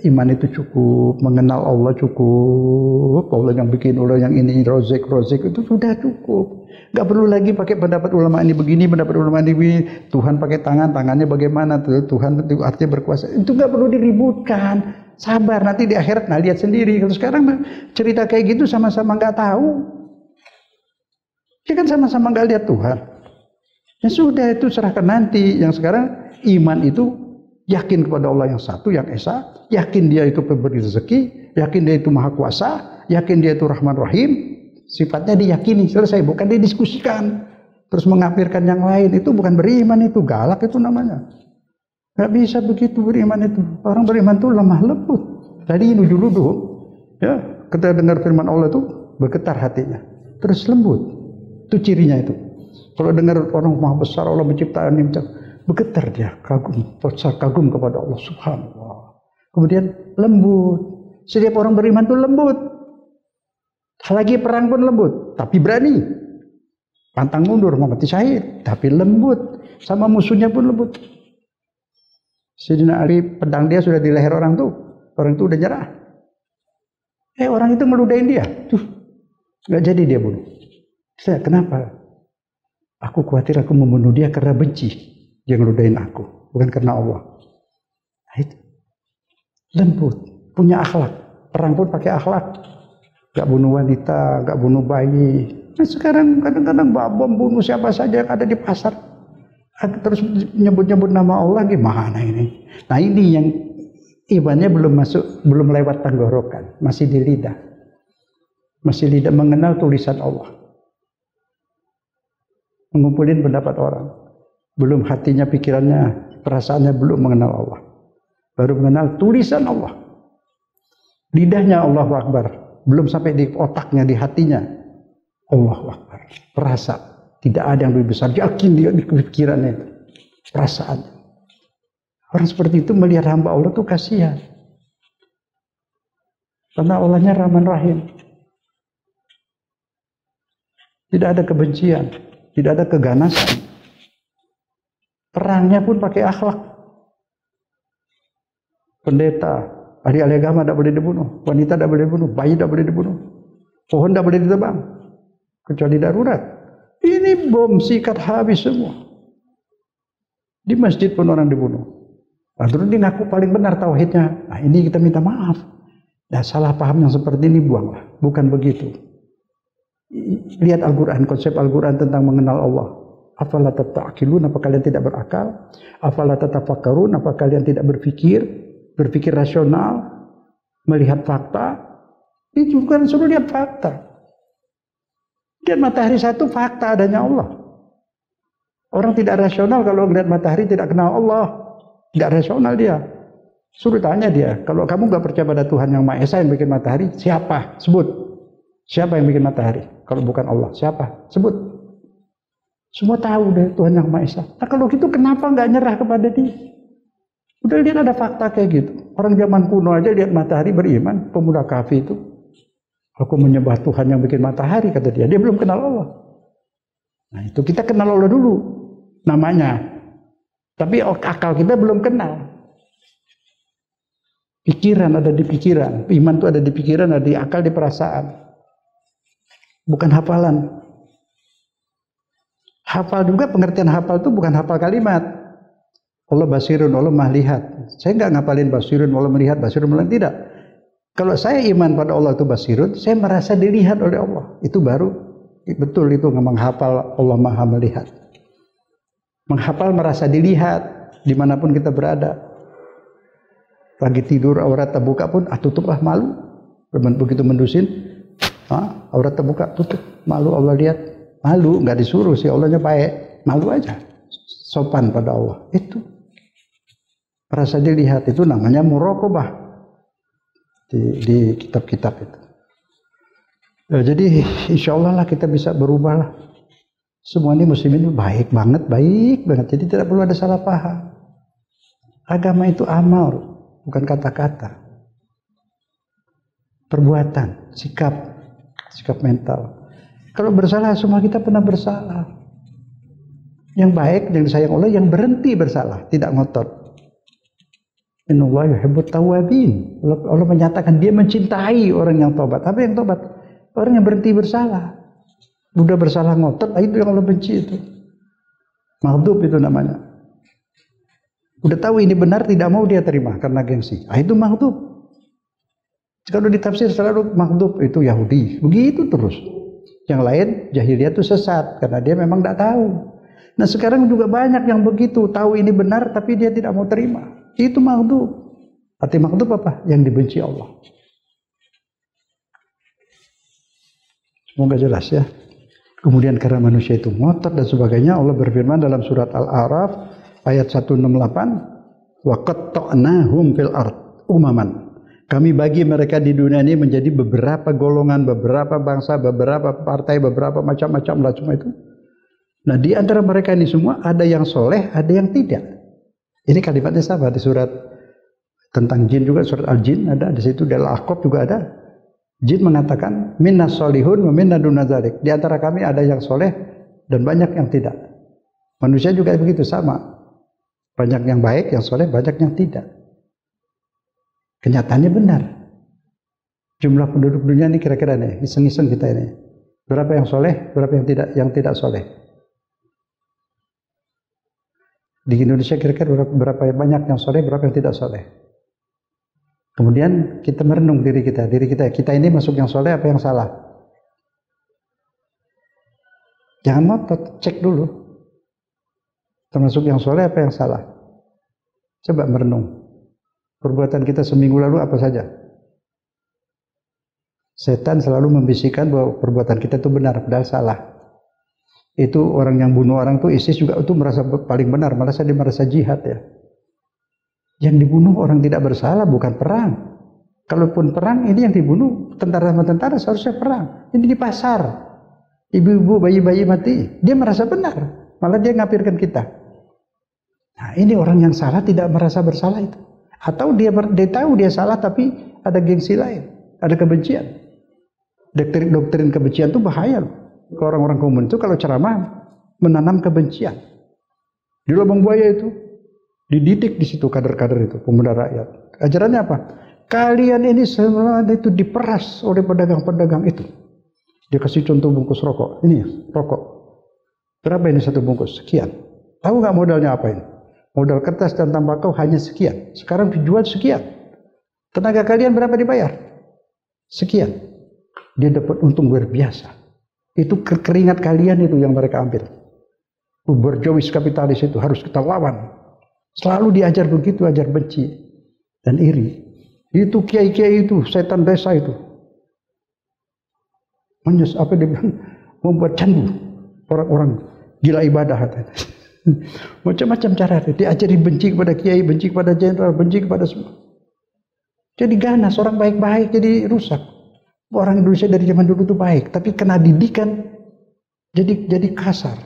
Iman itu cukup, mengenal Allah cukup, Allah yang bikin, Allah yang ini, rozek itu sudah cukup. Gak perlu lagi pakai pendapat ulama ini begini, pendapat ulama ini begini. Tuhan pakai tangannya bagaimana, Tuhan itu artinya berkuasa. Itu gak perlu diributkan, sabar nanti di akhirat, nah lihat sendiri. Kalau sekarang cerita kayak gitu sama-sama gak tahu, dia kan sama-sama gak lihat Tuhan. Ya sudah itu serahkan nanti. Yang sekarang iman itu yakin kepada Allah yang satu, yang esa, yakin dia itu pemberi rezeki, yakin dia itu maha kuasa, yakin dia itu Rahman Rahim, sifatnya diyakini, selesai, bukan didiskusikan, terus mengafirkan yang lain, itu bukan beriman, itu galak itu namanya. Gak bisa begitu beriman itu, orang beriman itu lemah lembut, tadi nuju-nuju, ya, ketika dengar firman Allah itu bergetar hatinya, terus lembut, itu cirinya itu. Kalau dengar orang maha besar, Allah menciptakan ini, bergetar dia, kagum kepada Allah Subhanallah. Kemudian lembut. Setiap orang beriman itu lembut. Lagi perang pun lembut, tapi berani. Pantang mundur, mau mati syahid, tapi lembut. Sama musuhnya pun lembut. Sayyidina Ali, pedang dia sudah di leher orang tuh. Orang itu udah nyerah. Orang itu meludahin dia. Gak jadi dia bunuh. Saya, kenapa? Aku khawatir aku membunuh dia karena benci. Dia ngeludahin aku, bukan karena Allah. Nah, itu lembut, punya akhlak. Perang pun pakai akhlak. Gak bunuh wanita, gak bunuh bayi. Nah, sekarang kadang-kadang bom bunuh siapa saja yang ada di pasar. Terus nyebut-nyebut nama Allah, gimana ini? Nah ini yang imannya belum masuk, belum lewat tenggorokan, masih di lidah. Masih lidah mengenal tulisan Allah. Mengumpulin pendapat orang. Belum hatinya, pikirannya, perasaannya belum mengenal Allah. Baru mengenal tulisan Allah. Lidahnya Allahu Akbar. Belum sampai di otaknya, di hatinya. Allahu Akbar. Perasa. Tidak ada yang lebih besar. Yakin dia di pikirannya itu. Perasaan. Orang seperti itu melihat hamba Allah itu kasihan. Karena Allahnya Rahman Rahim. Tidak ada kebencian. Tidak ada keganasan. Perangnya pun pakai akhlak. Pendeta, ahli agama tidak boleh dibunuh, wanita tidak boleh dibunuh, bayi tidak boleh dibunuh, pohon tidak boleh ditebang, kecuali darurat. Ini bom sikat habis semua. Di masjid pun orang dibunuh. Nah, terus dia ngaku paling benar tauhidnya. Nah, ini kita minta maaf. Nah, salah paham yang seperti ini buanglah. Bukan begitu. Lihat Al-Quran, konsep Al-Quran tentang mengenal Allah. Afala tata'qilun, apa kalian tidak berakal? Afala tatafakkarun, apa kalian tidak berpikir rasional, melihat fakta? Itu bukan suruh lihat fakta. Lihat matahari satu, fakta adanya Allah. Orang tidak rasional kalau melihat matahari tidak kenal Allah. Tidak rasional dia. Suruh tanya dia, kalau kamu gak percaya pada Tuhan yang Maha Esa yang bikin matahari, siapa? Sebut. Siapa yang bikin matahari? Kalau bukan Allah, siapa? Sebut. Semua tahu deh Tuhan yang Maha Esa. Nah kalau gitu kenapa gak nyerah kepada dia? Udah lihat ada fakta kayak gitu. Orang zaman kuno aja lihat matahari beriman. Pemuda kafir itu, aku menyembah Tuhan yang bikin matahari, kata dia. Dia belum kenal Allah. Nah itu kita kenal Allah dulu namanya. Tapi akal kita belum kenal. Pikiran ada di pikiran. Iman itu ada di pikiran, ada di akal, di perasaan. Bukan hafalan. Hafal juga, pengertian hafal itu bukan hafal kalimat. Allah basirun, Allah maha lihat. Saya nggak ngapalin basirun, Allah melihat, basirun melihat, tidak. Kalau saya iman pada Allah itu basirun, saya merasa dilihat oleh Allah. Itu baru betul, itu menghafal Allah maha melihat. Menghafal merasa dilihat dimanapun kita berada. Lagi tidur aurat terbuka pun tutuplah, malu. Begitu mendusin, aurat terbuka tutup, malu, Allah lihat. Malu, nggak disuruh sih, Allahnya baik, malu aja. Sopan pada Allah. Itu merasa dilihat, itu namanya muraqabah di kitab-kitab itu. Ya, jadi insya Allah lah kita bisa berubah lah. Semua ini muslimin baik banget. Jadi tidak perlu ada salah paham. Agama itu amal, bukan kata-kata. Perbuatan, sikap mental. Kalau bersalah, semua kita pernah bersalah. Yang baik, yang disayang Allah, yang berhenti bersalah, tidak ngotot. Innallaha yuhibbut tawwabin. Allah menyatakan dia mencintai orang yang tobat. Apa yang tobat? Orang yang berhenti bersalah. Udah bersalah ngotot, itu yang Allah benci itu. Maghdub itu namanya. Udah tahu ini benar, tidak mau dia terima karena gengsi. Itu maghdub. Kalau ditafsir selalu maghdub itu Yahudi. Begitu terus. Yang lain jahiliyah itu sesat karena dia memang tidak tahu. Nah sekarang juga banyak yang begitu, tahu ini benar tapi dia tidak mau terima. Itu maghdub. Arti maghdub apa? Yang dibenci Allah. Semoga jelas ya. Kemudian karena manusia itu ngotot dan sebagainya, Allah berfirman dalam surat Al-A'raf ayat 168, wa qatta'nahum fil ard umaman. Kami bagi mereka di dunia ini menjadi beberapa golongan, beberapa bangsa, beberapa partai, beberapa macam-macam lah semua itu. Nah di antara mereka ini semua ada yang soleh, ada yang tidak. Ini kalimatnya sama di surat tentang jin juga, surat Al-Jin ada di situ, di Al-Ahqaf juga ada. Jin mengatakan minnas solihun wa minna duna dzalik. Di antara kami ada yang soleh dan banyak yang tidak. Manusia juga begitu sama. Banyak yang baik, yang soleh, banyak yang tidak. Kenyataannya benar. Jumlah penduduk dunia ini kira-kira nih, iseng-iseng kita ini. Berapa yang soleh, berapa yang tidak soleh. Di Indonesia kira-kira berapa banyak yang soleh, berapa yang tidak soleh. Kemudian kita merenung diri kita ini masuk yang soleh apa yang salah. Jangan ngotot, cek dulu. Termasuk yang soleh apa yang salah. Coba merenung. Perbuatan kita seminggu lalu apa saja. Setan selalu membisikkan bahwa perbuatan kita itu benar, padahal salah. Itu orang yang bunuh orang tuh, ISIS juga itu merasa paling benar, malah dia merasa jihad ya. Yang dibunuh orang tidak bersalah, bukan perang. Kalaupun perang, ini yang dibunuh tentara sama tentara seharusnya perang. Ini di pasar, ibu-ibu, bayi-bayi mati, dia merasa benar, malah dia ngapirkan kita. Nah ini orang yang salah tidak merasa bersalah itu. Atau dia tahu dia salah tapi ada gengsi lain, ada kebencian. Doktrin kebencian itu bahaya loh. Orang-orang komunis itu kalau ceramah menanam kebencian. Di lubang buaya itu dididik di situ kader-kader itu, pemuda rakyat. Ajarannya apa? Kalian ini semua itu diperas oleh pedagang-pedagang itu. Dia kasih contoh bungkus rokok. Ini rokok. Berapa ini satu bungkus? Sekian. Tahu nggak modalnya apa ini? Modal kertas dan tembakau hanya sekian. Sekarang dijual sekian. Tenaga kalian berapa dibayar? Sekian. Dia dapat untung luar biasa. Itu keringat kalian itu yang mereka ambil. Berjowis kapitalis itu harus kita lawan. Selalu diajar begitu, ajar benci dan iri. Itu kiai-kiai itu, setan desa itu. Apa dia bilang? Membuat candu orang-orang gila ibadah. Macam-macam cara. Diajari benci kepada kiai, benci kepada jenderal, benci kepada semua. Jadi ganas, orang baik-baik jadi rusak. Orang Indonesia dari zaman dulu itu baik, tapi kena didikan jadi kasar.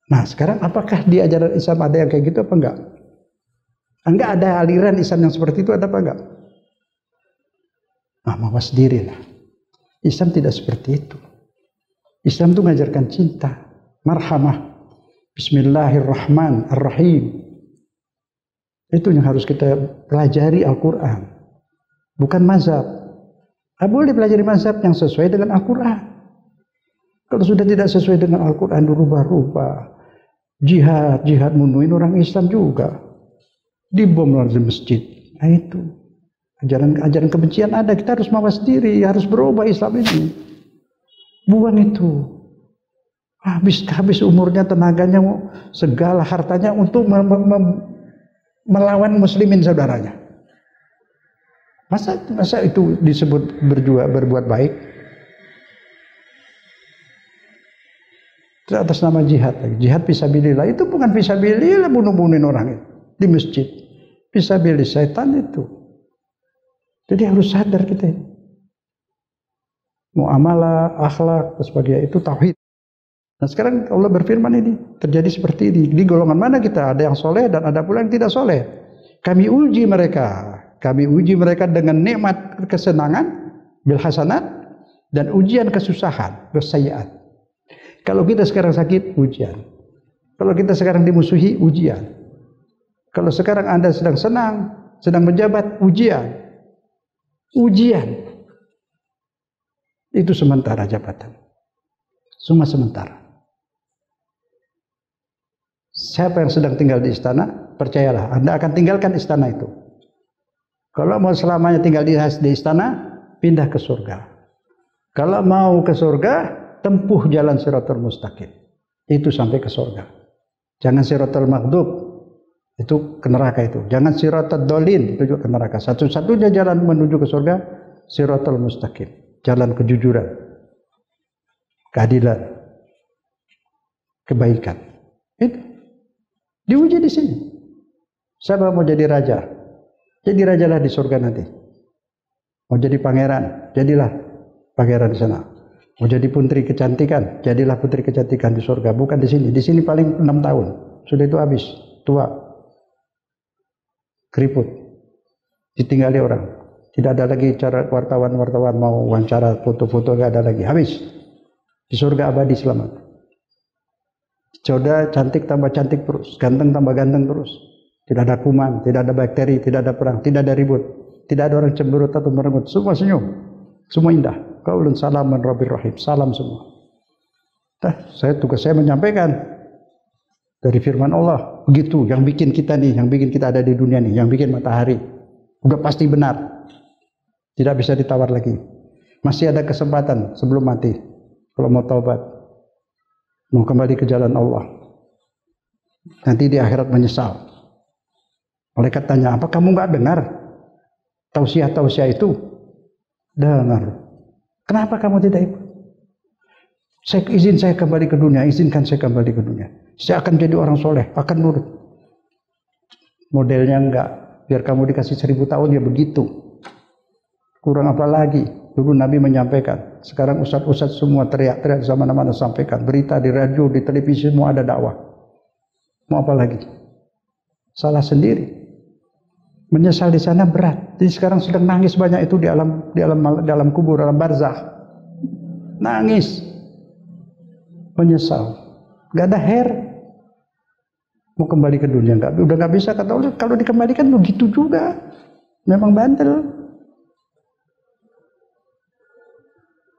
Nah sekarang apakah di ajaran Islam ada yang kayak gitu apa enggak? Enggak ada aliran Islam yang seperti itu, ada apa enggak? Nah mawas diri lah. Islam tidak seperti itu. Islam itu mengajarkan cinta, marhamah, bismillahirrahmanirrahim. Itu yang harus kita pelajari Al-Quran, bukan mazhab. Boleh pelajari mazhab yang sesuai dengan Al-Quran. Kalau sudah tidak sesuai dengan Al-Quran, dirubah-rubah. Jihad munuhin orang Islam juga. Dibom di masjid. Nah itu. Ajaran kebencian ada. Kita harus mawas diri. Harus berubah Islam ini. Buang itu. Habis umurnya, tenaganya, segala hartanya untuk melawan muslimin saudaranya. Masa itu disebut berbuat baik? Itu atas nama jihad. Jihad fisabilillah itu bukan fisabilillah bunuh-bunuhin orang itu di masjid. Fisabilillah setan itu. Jadi harus sadar kita. Muamalah, akhlak, dan sebagainya itu tauhid. Nah sekarang Allah berfirman ini terjadi seperti ini. Di golongan mana kita? Ada yang soleh dan ada pula yang tidak soleh. Kami uji mereka. Kami uji mereka dengan nikmat kesenangan, bil hasanat, dan ujian kesusahan, bersayiat. Kalau kita sekarang sakit, ujian. Kalau kita sekarang dimusuhi, ujian. Kalau sekarang Anda sedang senang, sedang menjabat, ujian. Ujian. Itu sementara jabatan. Cuma sementara. Siapa yang sedang tinggal di istana, percayalah, Anda akan tinggalkan istana itu. Kalau mau selamanya tinggal di istana, pindah ke surga. Kalau mau ke surga, tempuh jalan Shiratal Mustaqim. Itu sampai ke surga. Jangan Shiratal Maghdub, itu ke neraka itu. Jangan Shiratal Dolin, itu juga ke neraka. Satu-satunya jalan menuju ke surga, Shiratal Mustaqim. Jalan kejujuran, keadilan, kebaikan. Itu diuji di sini. Siapa mau jadi raja? Jadi rajalah di surga nanti. Mau jadi pangeran, jadilah pangeran di sana. Mau jadi putri kecantikan, jadilah putri kecantikan di surga. Bukan di sini. Di sini paling 6 tahun. Sudah itu habis, tua, keriput, ditinggali orang. Tidak ada lagi cara wartawan mau wawancara, foto-foto, nggak ada lagi. Habis. Di surga abadi selamat. Jodoh cantik tambah cantik terus, ganteng tambah ganteng terus. Tidak ada kuman, tidak ada bakteri, tidak ada perang, tidak ada ribut, tidak ada orang cemberut atau merenggut. Semua senyum, semua indah. Qaulun salaman rabbir rahim, salam semua. Tugas saya menyampaikan dari firman Allah. Begitu, yang bikin kita nih, yang bikin kita ada di dunia nih, yang bikin matahari. Udah pasti benar. Tidak bisa ditawar lagi. Masih ada kesempatan sebelum mati. Kalau mau taubat, mau kembali ke jalan Allah. Nanti di akhirat menyesal. Malaikat tanya, apa kamu nggak dengar tausiah-tausiah itu? Dengar. Kenapa kamu tidak ikut? Saya kembali ke dunia, izinkan saya kembali ke dunia. Saya akan jadi orang soleh, akan nurut. Modelnya enggak, biar kamu dikasih 1000 tahun ya begitu. Kurang apa lagi? Dulu Nabi menyampaikan. Sekarang ustadz-ustadz semua teriak-teriak di mana-mana sampaikan. Berita di radio, di televisi semua ada dakwah. Mau apa lagi? Salah sendiri. Menyesal di sana berat. Jadi sekarang sedang nangis banyak itu di alam kubur, dalam barzakh. Nangis. Menyesal. Gak ada hair. Mau kembali ke dunia udah nggak bisa, kata Allah. Kalau dikembalikan begitu juga, memang bandel.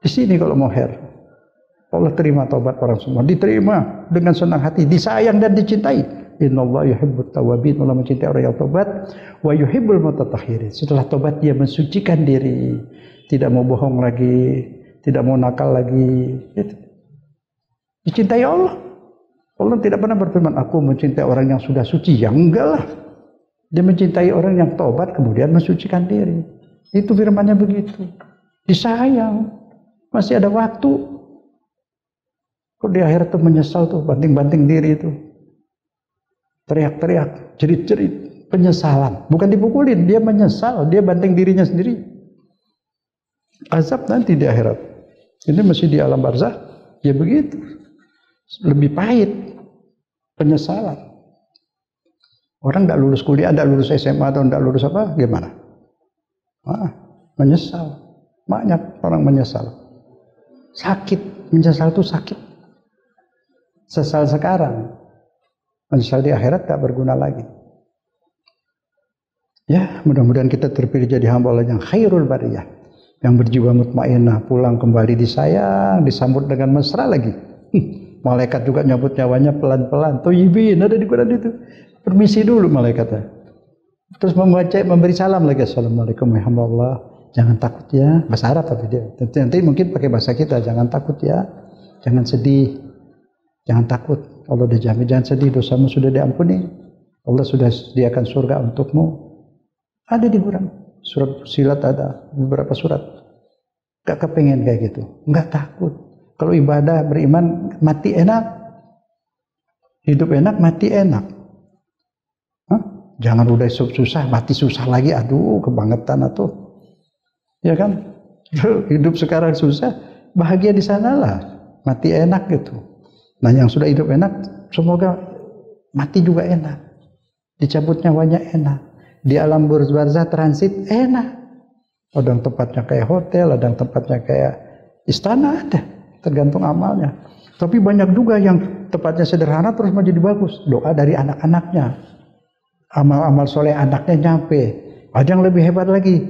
Di sini kalau mau Allah terima taubat orang semua, diterima dengan senang hati, disayang dan dicintai. Innallaha yuhibbut tawwabin, Allah mencintai orang yang taubat, wa yuhibbul mutatahhirin. Setelah taubat dia mensucikan diri, tidak mau bohong lagi, tidak mau nakal lagi. Itu dicintai Allah. Allah tidak pernah berfirman, aku mencintai orang yang sudah suci. Ya enggak lah. Dia mencintai orang yang taubat kemudian mensucikan diri. Itu firmannya begitu. Disayang. Masih ada waktu. Kok di akhirat tuh menyesal tuh, banting-banting diri itu. Teriak-teriak, jerit-jerit, penyesalan. Bukan dipukulin, dia menyesal, dia banting dirinya sendiri. Azab nanti di akhirat. Ini masih di alam barzakh, ya begitu. Lebih pahit, penyesalan. Orang nggak lulus kuliah, nggak lulus SMA atau nggak lulus apa, gimana? Menyesal. Banyak orang menyesal. Sakit, menyesal itu sakit. Sesal sekarang, menyesal di akhirat tak berguna lagi. Ya, mudah-mudahan kita terpilih jadi hamba Allah yang khairul bariyah, yang berjiwa mutmainnah, pulang kembali disayang, disambut dengan mesra lagi. Malaikat juga nyambut nyawanya pelan-pelan. Thayyibin, ada di Quran itu. Permisi dulu malaikatnya. Terus memberi salam lagi. Assalamualaikum ya hamba Allah. Jangan takut ya. Bahasa Arab tapi dia. Nanti mungkin pakai bahasa kita. Jangan takut ya. Jangan sedih. Jangan takut. Allah udah jamin. Jangan sedih. Dosamu sudah diampuni. Allah sudah sediakan surga untukmu. Ada di Quran. Surat Fussilat ada. Beberapa surat. Gak kepengen kayak gitu. Gak takut. Kalau ibadah, beriman, mati enak. Hidup enak, mati enak. Jangan udah susah, mati susah lagi. Aduh, kebangetan atuh. Ya kan? Hidup sekarang susah, bahagia di sanalah. Mati enak gitu. Nah, yang sudah hidup enak, semoga mati juga enak. Dicabut nyawanya enak. Di alam barzakh transit enak. Ada yang tempatnya kayak hotel, ada yang tempatnya kayak istana, ada. Tergantung amalnya. Tapi banyak juga yang tempatnya sederhana terus menjadi bagus. Doa dari anak-anaknya. Amal-amal soleh anaknya nyampe. Ada yang lebih hebat lagi.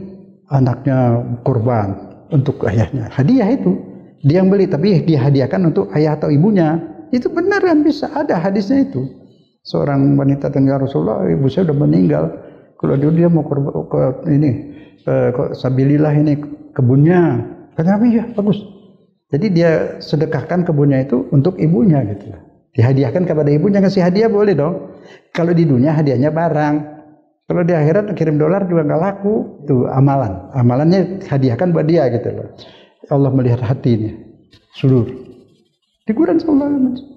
Anaknya kurban untuk ayahnya. Hadiah itu. Dia yang beli tapi dia hadiahkan untuk ayah atau ibunya. Itu benar kan bisa. Ada hadisnya itu. Seorang wanita tanya Rasulullah, ibu saya sudah meninggal. Kalau dia mau ke sabilillah ini kebunnya. Kata Nabi, ya bagus. Jadi dia sedekahkan kebunnya itu untuk ibunya gitu. Dihadiahkan kepada ibunya, ngasih hadiah boleh dong. Kalau di dunia hadiahnya barang. Kalau di akhirat kirim dolar juga nggak laku. Itu amalan. Amalannya hadiahkan buat dia gitu loh. Allah melihat hatinya. Sudur. Di Quran Allah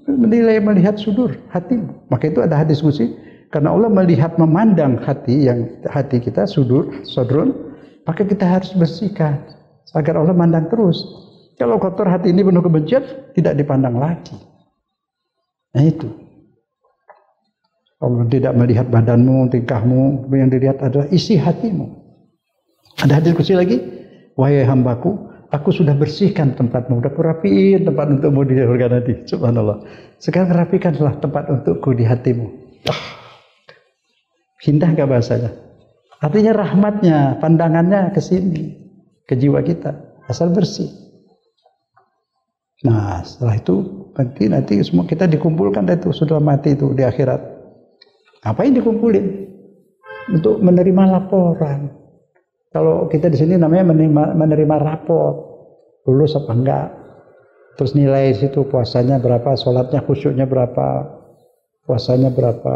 menilai melihat sudur, hati. Maka itu ada hadis qudsi. Karena Allah melihat memandang hati kita sudrun, maka kita harus bersihkan agar Allah mandang terus. Kalau kotor hati ini penuh kebencian, tidak dipandang lagi. Nah itu. Allah tidak melihat badanmu, tingkahmu, yang dilihat adalah isi hatimu. Ada hadis qudsi lagi, wahai hambaku, aku sudah bersihkan tempatmu, udah kurapiin tempat untukmu di surga nanti. Subhanallah. Sekarang rapikanlah tempat untukku di hatimu. Indah gak bahasanya? Artinya rahmatnya, pandangannya ke sini, ke jiwa kita, asal bersih. Nah setelah itu nanti semua kita dikumpulkan itu sudah mati itu di akhirat. Ngapain dikumpulin? Untuk menerima laporan. Kalau kita di sini namanya menerima rapor, lulus apa enggak. Terus nilai situ puasanya berapa, sholatnya khusyuknya berapa, puasanya berapa.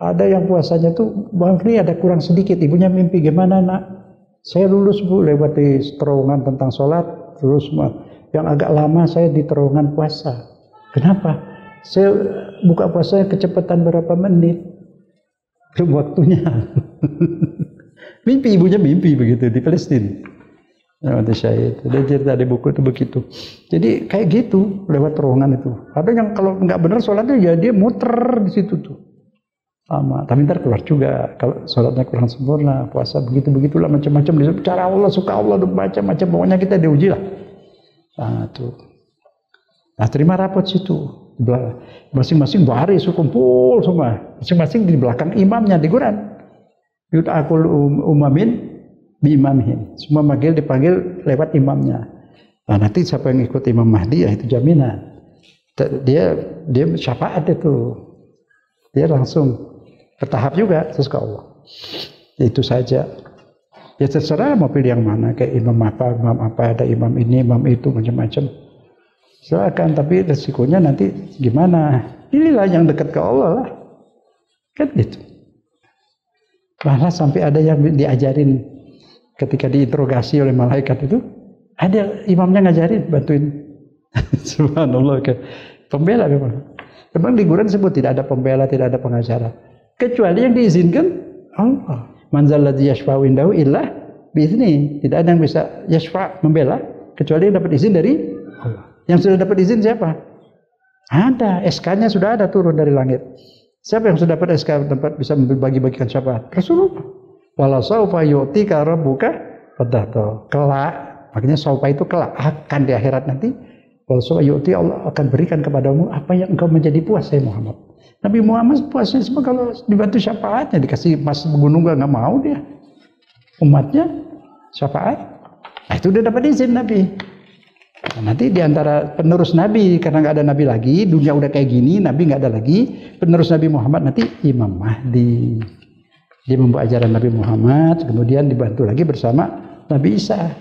Ada yang puasanya tuh Bang Fri ada kurang sedikit. Ibunya mimpi gimana nak? Saya lulus bu lewat di terowongan tentang sholat, lulus semua. Yang agak lama saya di terowongan puasa. Kenapa? Saya buka puasa kecepatan berapa menit. Belum waktunya. Mimpi, ibunya mimpi begitu di Palestina. Mati syahid. Dia cerita di buku itu begitu. Jadi kayak gitu lewat terowongan itu. Ada yang kalau nggak benar sholatnya ya dia muter di situ tuh. Lama. Tapi ntar keluar juga kalau sholatnya kurang sempurna, puasa begitulah macam-macam. Cara Allah, suka Allah, macam-macam. Pokoknya kita diuji lah. Nah, tuh. Nah, terima rapot situ. Masing-masing baris kumpul semua. Masing-masing di belakang imamnya di Quran. Yud'akul umamin bi imamihim. Semua dipanggil lewat imamnya. Nah, nanti siapa yang ikut Imam Mahdi, ya itu jaminan. Dia syafaat itu. Dia langsung bertahap juga sesuka Allah. Itu saja. Ya terserah mau pilih yang mana, kayak imam apa, ada imam ini, imam itu, macam-macam. Silakan, tapi resikonya nanti gimana? Pilihlah yang dekat ke Allah lah. Kan gitu. Malah sampai ada yang diajarin ketika diinterogasi oleh malaikat itu, ada imamnya ngajarin, bantuin. Subhanallah, pembela memang. Memang di Quran sebut tidak ada pembela, tidak ada pengacara. Kecuali yang diizinkan Allah. Manzal ladzi yashfa'u indahu illa biizni. Tidak ada yang bisa yashfa' membela kecuali yang dapat izin dari Allah. Yang sudah dapat izin siapa? Ada, SK-nya sudah ada turun dari langit. Siapa yang sudah dapat SK tempat bisa bagi-bagikan syafaat? Rasulullah. Wala saufa yu'tika rabbuka fatahta. Kelak, makanya saufa itu kelak, akan di akhirat nanti. Wala saufa yu'ti, Allah akan berikan kepadamu apa yang engkau menjadi puas, saya Muhammad. Nabi Muhammad puasnya semua kalau dibantu syafaatnya, dikasih emas gunung nggak mau dia. Umatnya syafaat. Nah, itu udah dapat izin Nabi. Nah, nanti diantara penerus Nabi, karena nggak ada Nabi lagi, dunia udah kayak gini, Nabi nggak ada lagi, penerus Nabi Muhammad nanti Imam Mahdi. Dia membawa ajaran Nabi Muhammad, kemudian dibantu lagi bersama Nabi Isa.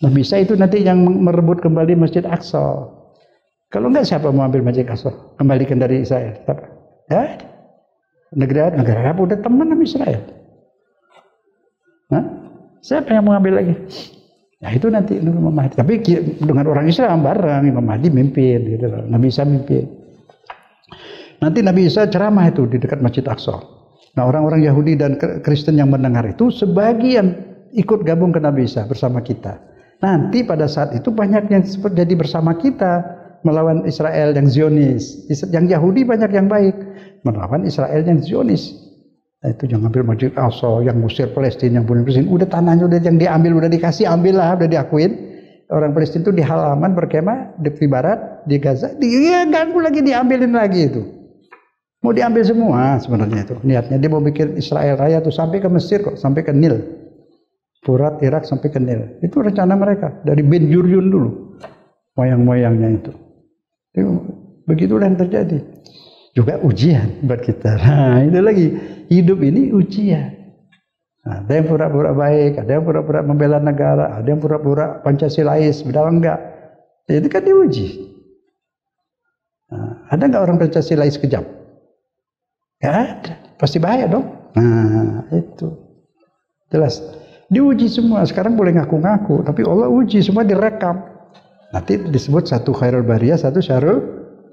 Nabi Isa itu nanti yang merebut kembali Masjid Aqsa. Kalau nggak, siapa mau ambil Masjid Aqsa? Kembalikan dari Israel. Siapa? Ya, negara Arab udah teman sama Israel. Hah? Siapa yang mau ambil lagi? Nah itu nanti Imam Mahdi. Tapi dengan orang Islam bareng, Imam Mahdi mimpin, gitu loh. Nabi Isa mimpin. Nanti Nabi Isa ceramah itu di dekat Masjid Aqsa. Nah orang-orang Yahudi dan Kristen yang mendengar itu sebagian ikut gabung ke Nabi Isa bersama kita. Nanti pada saat itu banyak yang jadi bersama kita melawan Israel yang Zionis. Yang Yahudi banyak yang baik melawan Israel yang Zionis. Nah, itu yang ngambil Masjid Aqsa, yang ngusir Palestina, yang bunuh Palestina. Udah tanahnya udah yang diambil, udah dikasih, ambillah, udah diakuin. Orang Palestina itu di halaman berkemah di barat, di Gaza, ganggu lagi, diambilin lagi itu. Mau diambil semua sebenarnya itu. Niatnya dia mau bikin Israel Raya tuh sampai ke Mesir kok, sampai ke Nil. Furat, Irak sampai ke Nil. Itu rencana mereka dari Ben Gurion dulu. Moyang-moyangnya itu. Begitulah yang terjadi. Juga ujian buat kita. Nah, itu lagi. Hidup ini ujian. Nah, ada yang pura-pura baik, ada yang pura-pura membela negara, ada yang pura-pura Pancasilais, padahal enggak. Ya, itu kan diuji. Nah, ada nggak orang Pancasilais kejam? Nggak ada. Pasti bahaya dong. Nah, itu. Jelas. Diuji semua. Sekarang boleh ngaku-ngaku, tapi Allah uji, semua direkam. Nanti disebut satu khairul bariyah, satu syarul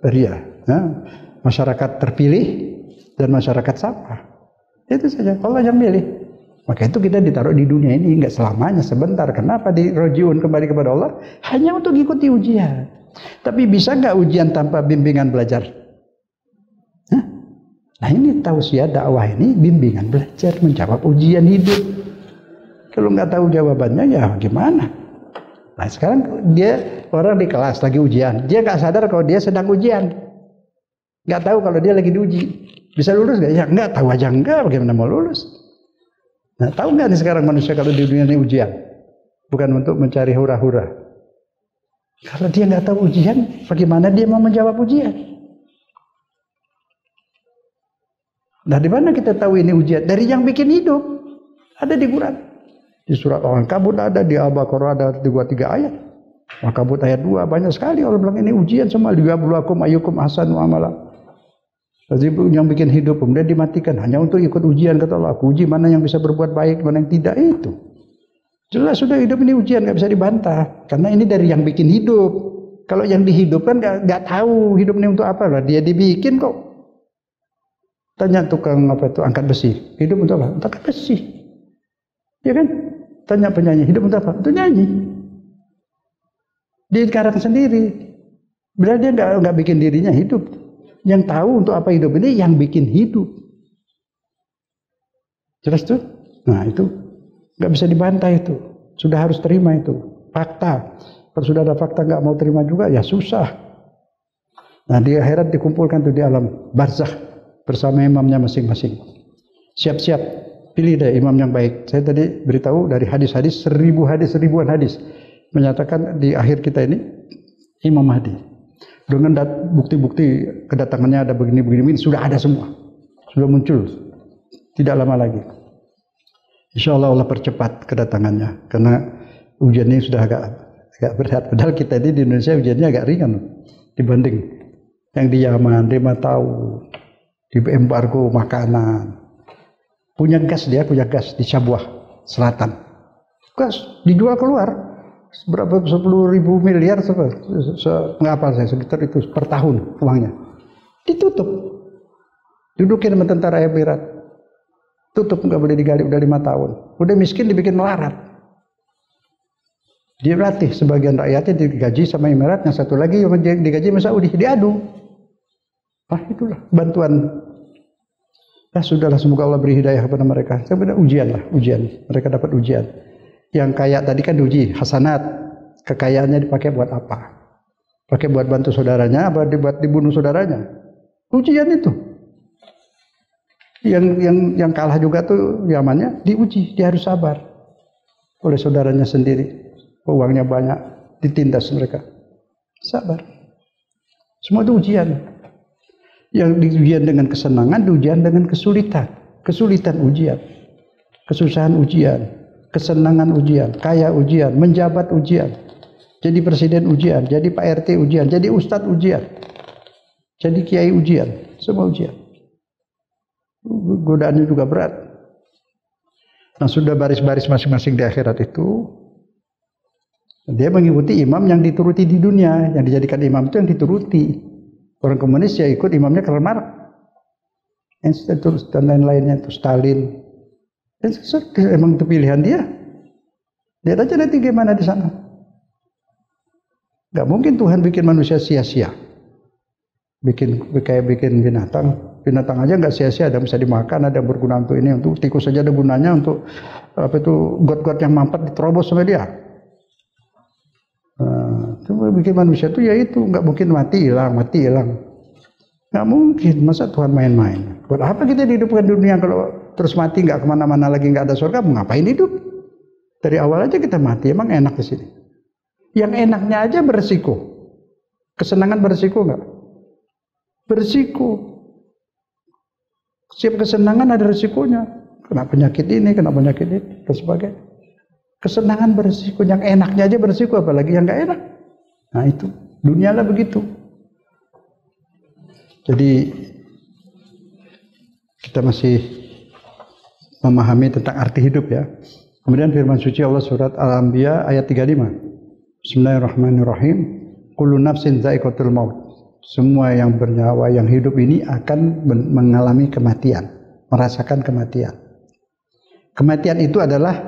bariyah. Nah, masyarakat terpilih dan masyarakat sampah. Itu saja. Allah yang milih. Maka itu kita ditaruh di dunia ini nggak selamanya, sebentar. Kenapa dirojiun kembali kepada Allah? Hanya untuk ikuti ujian. Tapi bisa nggak ujian tanpa bimbingan belajar? Hah? Nah ini tausiah dakwah ini bimbingan belajar menjawab ujian hidup. Kalau nggak tahu jawabannya ya gimana? Nah sekarang dia orang di kelas lagi ujian, dia nggak sadar kalau dia sedang ujian, nggak tahu kalau dia lagi diuji, bisa lulus nggak? Ya nggak tahu aja nggak, bagaimana mau lulus? Nah tahu nggak nih sekarang manusia kalau di dunia ini ujian, bukan untuk mencari hura-hura. Kalau dia nggak tahu ujian, bagaimana dia mau menjawab ujian? Nah di mana kita tahu ini ujian? Dari yang bikin hidup, ada di Quran. Di surat Al-Ankabut ada, di Al-Baqarah ada 2-3 ayat. Al-Ankabut ayat 2 banyak sekali Allah bilang ini ujian semua. Liyabluwakum ayyukum ahsanu amala. Jadi yang bikin hidup kemudian dimatikan hanya untuk ikut ujian, kata Allah. Aku uji mana yang bisa berbuat baik, mana yang tidak. Itu jelas sudah hidup ini ujian, nggak bisa dibantah. Karena ini dari yang bikin hidup. Kalau yang dihidupkan nggak tahu hidup ini untuk apa lah. Dia dibikin kok. Tanya tukang apa itu angkat besi, hidup untuk apa? Untuk angkat besi. Ya kan? Tanya penyanyi, hidup untuk apa? Untuk nyanyi. Dia sekarang sendiri. Bila dia nggak bikin dirinya hidup. Yang tahu untuk apa hidup ini yang bikin hidup. Jelas tuh? Nah itu nggak bisa dibantah itu. Sudah harus terima itu. Fakta. Kalau sudah ada fakta nggak mau terima juga ya susah. Nah di akhirat dikumpulkan tuh di alam barzakh bersama imamnya masing-masing. Siap-siap, pilih deh imam yang baik. Saya tadi beritahu dari hadis-hadis, ribuan hadis menyatakan di akhir kita ini Imam Mahdi. Dengan bukti-bukti kedatangannya ada begini-begini, sudah ada semua, sudah muncul, tidak lama lagi. Insya Allah Allah percepat kedatangannya, karena ujiannya sudah agak berat. Padahal kita ini di Indonesia ujiannya agak ringan dibanding yang di Yaman, di Matau, di embargo makanan. Punya gas di Sabuah Selatan. Gas dijual keluar berapa 10.000 miliar ngapal saya sekitar itu per tahun uangnya. Ditutup. Dudukin sama tentara Emirat. Tutup, nggak boleh digali, udah 5 tahun. Udah miskin dibikin melarat. Dilatih sebagian rakyatnya digaji sama Emirat, yang satu lagi yang digaji sama Saudi, diadu. Itulah bantuan. Sudahlah, semoga Allah beri hidayah kepada mereka. Sebenarnya ujian. Mereka dapat ujian. Yang kaya tadi kan diuji hasanat. Kekayaannya dipakai buat apa? Pakai buat bantu saudaranya, apa buat dibunuh saudaranya? Ujian itu. Yang kalah juga tuh zamannya diuji, dia harus sabar. Oleh saudaranya sendiri. Uangnya banyak, ditindas mereka. Sabar. Semua itu ujian. Yang diujian dengan kesenangan, diujian dengan kesulitan. Kesulitan ujian, kesusahan ujian, kesenangan ujian, kaya ujian, menjabat ujian, jadi presiden ujian, jadi Pak RT ujian, jadi ustadz ujian, jadi kiai ujian, semua ujian. Godaannya juga berat. Nah sudah baris-baris masing-masing di akhirat itu, dia mengikuti imam yang dituruti di dunia, yang dijadikan imam itu yang dituruti. Orang komunis ya ikut imamnya Karl Marx, dan lain-lainnya itu Stalin. Emang itu pilihan dia. Lihat aja nanti gimana di sana. Gak mungkin Tuhan bikin manusia sia-sia. Bikin binatang. Binatang aja nggak sia-sia, ada bisa dimakan, ada yang berguna untuk ini, untuk tikus saja ada gunanya untuk apa itu got-got yang mampet diterobos sama dia. Cuma bikin manusia itu ya itu nggak mungkin mati hilang, nggak mungkin. Masa Tuhan main-main? Buat apa kita dihidupkan di dunia kalau terus mati nggak kemana-mana lagi, nggak ada surga? Mau ngapain hidup? Dari awal aja kita mati, emang enak di sini. Yang enaknya aja beresiko. Kesenangan beresiko nggak? Beresiko. Setiap kesenangan ada resikonya. Kena penyakit ini, dan sebagainya. Kesenangan beresiko, yang enaknya aja beresiko, apalagi yang nggak enak. Nah itu, dunia lah begitu. Jadi kita masih memahami tentang arti hidup ya. Kemudian firman suci Allah surat Al-Anbiya ayat 35. Bismillahirrahmanirrahim. Kullu nafsin dha'iqatul maut. Semua yang bernyawa, yang hidup ini akan mengalami kematian, merasakan kematian. Kematian itu adalah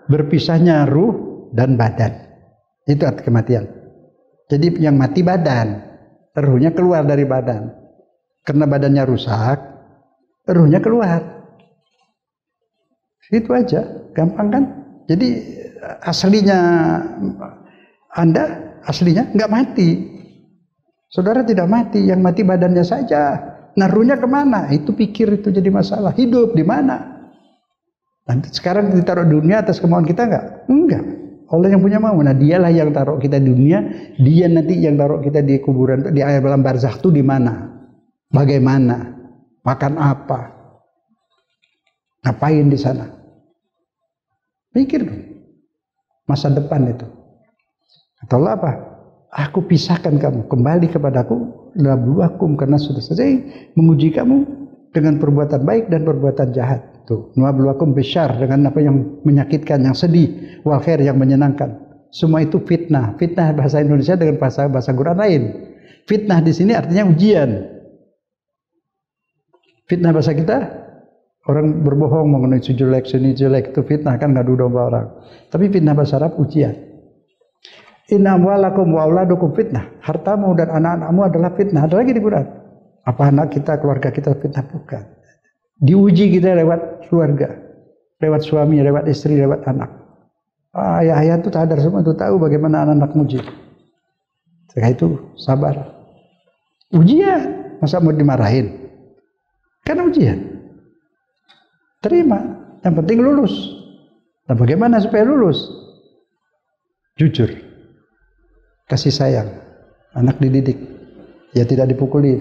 berpisahnya ruh dan badan. Itu arti kematian. Jadi yang mati badan, ruhnya keluar dari badan. Karena badannya rusak, ruhnya keluar. Itu aja, gampang kan? Jadi aslinya Anda, aslinya nggak mati. Saudara tidak mati, yang mati badannya saja. Nah ruhnya kemana? Itu pikir, itu jadi masalah. Hidup di mana? Nanti sekarang ditaruh dunia atas kemauan kita enggak? Enggak. Allah yang punya mau. Nah dialah yang taruh kita di dunia, dia nanti yang taruh kita di kuburan, di alam barzakh itu di mana? Bagaimana? Makan apa? Ngapain di sana? Pikir dong. Masa depan itu. Atau apa? Aku pisahkan kamu, kembali kepadaku, nabluwakum, karena sudah selesai menguji kamu dengan perbuatan baik dan perbuatan jahat. Tuh, nabluwakum bisyarr, dengan apa yang menyakitkan, yang sedih, wal khair, yang menyenangkan. Semua itu fitnah. Fitnah bahasa Indonesia dengan bahasa Quran lain. Fitnah di sini artinya ujian. Fitnah bahasa kita, orang berbohong mengenai si jelek, sini jelek, itu fitnah, kan ngadu domba orang. Tapi fitnah bahasa Arab ujian. Inna amwalakum wa auladukum fitnah. Hartamu dan anak-anakmu adalah fitnah. Ada lagi di Quran. Apa anak kita, keluarga kita fitnah? Bukan. Diuji kita lewat keluarga, lewat suami, lewat istri, lewat anak. Ayah-ayah itu sadar semua, itu tahu bagaimana anak-anak muji. Setelah itu sabar. Ujian, masa mau dimarahin? Kan ujian. Terima, yang penting lulus. Nah, bagaimana supaya lulus? Jujur, kasih sayang, anak dididik, ya tidak dipukuli.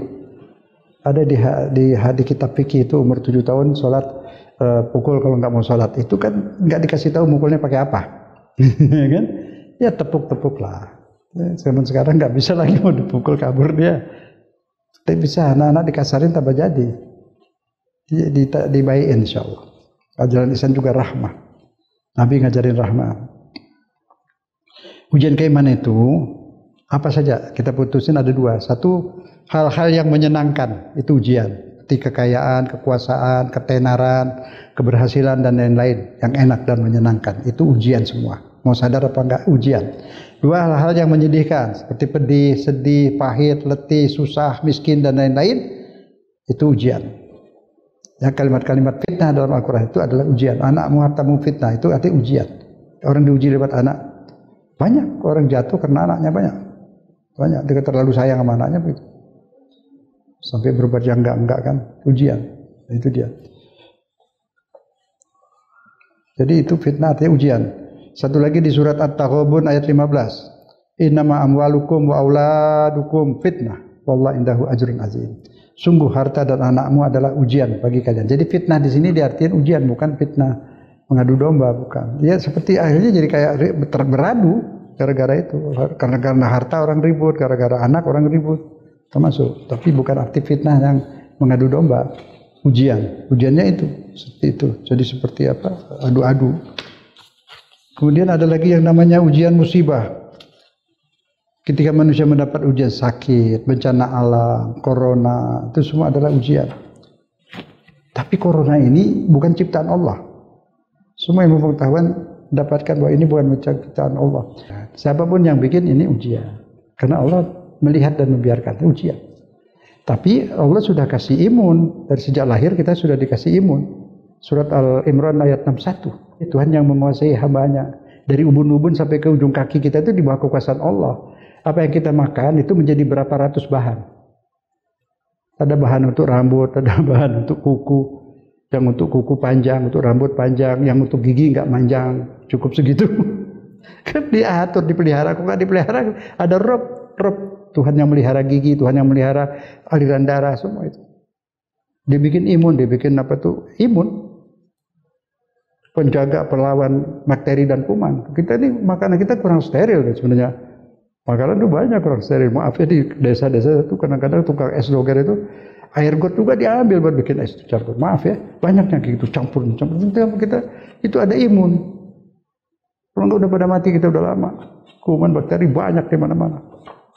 Ada di kitab fikih itu umur 7 tahun sholat pukul kalau nggak mau sholat. Itu kan nggak dikasih tahu mukulnya pakai apa, ya kan? Ya tepuk-tepuk lah. Sekarang nggak bisa lagi mau dipukul kabur dia. Tapi bisa anak-anak dikasarin tambah jadi. Dibaikin insya Allah. Ajaran Islam juga rahmah. Nabi ngajarin rahmah. Ujian keimanan itu apa saja? Kita putusin ada 2. Satu, hal-hal yang menyenangkan itu ujian. Seperti kekayaan, kekuasaan, ketenaran, keberhasilan dan lain-lain yang enak dan menyenangkan. Itu ujian semua. Mau sadar apa enggak? Ujian. 2, hal-hal yang menyedihkan seperti pedih, sedih, pahit, letih, susah, miskin dan lain-lain. Itu ujian. Ya, kalimat-kalimat fitnah dalam Al-Quran itu adalah ujian. Anakmu hartamu fitnah, itu artinya ujian. Orang diuji lewat anak. Banyak orang jatuh karena anaknya banyak. Dia terlalu sayang sama anaknya begitu. Sampai berbuat yang enggak kan. Ujian. Itu dia. Jadi itu fitnah artinya ujian. Satu lagi di surat At-Taghabun ayat 15. Innama amwalukum wa auladukum fitnah. Wallahu indahu ajrun azim. Sungguh harta dan anakmu adalah ujian bagi kalian. Jadi fitnah di sini diartikan ujian, bukan fitnah mengadu domba, bukan. Ya seperti akhirnya jadi kayak beradu gara-gara itu. Karena harta orang ribut, gara-gara anak orang ribut, termasuk. Tapi bukan arti fitnah yang mengadu domba. Ujiannya itu seperti itu. Jadi seperti apa? Adu-adu. Kemudian ada lagi yang namanya ujian musibah. Ketika manusia mendapat ujian sakit, bencana alam, corona, itu semua adalah ujian. Tapi corona ini bukan ciptaan Allah. Semua ilmu pengetahuan mendapatkan bahwa ini bukan ciptaan Allah. Siapapun yang bikin ini ujian. Karena Allah melihat dan membiarkan ujian. Tapi Allah sudah kasih imun. Dari sejak lahir kita sudah dikasih imun. Surat Al-Imran ayat 61. Tuhan yang menguasai hambanya. Dari ubun-ubun sampai ke ujung kaki kita itu di bawah kekuasaan Allah. Apa yang kita makan itu menjadi berapa ratus bahan. Ada bahan untuk rambut, ada bahan untuk kuku. Yang untuk kuku panjang, untuk rambut panjang. Yang untuk gigi nggak panjang, cukup segitu. Kan diatur, dipelihara. Kok nggak dipelihara? Ada rob. Tuhan yang melihara gigi, Tuhan yang melihara aliran darah, semua itu. Dia bikin imun, dia bikin apa tuh? Imun. Penjaga, pelawan bakteri dan kuman. Kita ini makanan kita kurang steril sebenarnya. Makanan itu banyak kurang steril. Maaf ya di desa-desa itu kadang-kadang tukang es doger itu air got juga diambil buat bikin es campur. Maaf ya, banyaknya gitu campur. Kita itu ada imun. Kalau udah pada mati kita udah lama. Kuman bakteri banyak di mana-mana.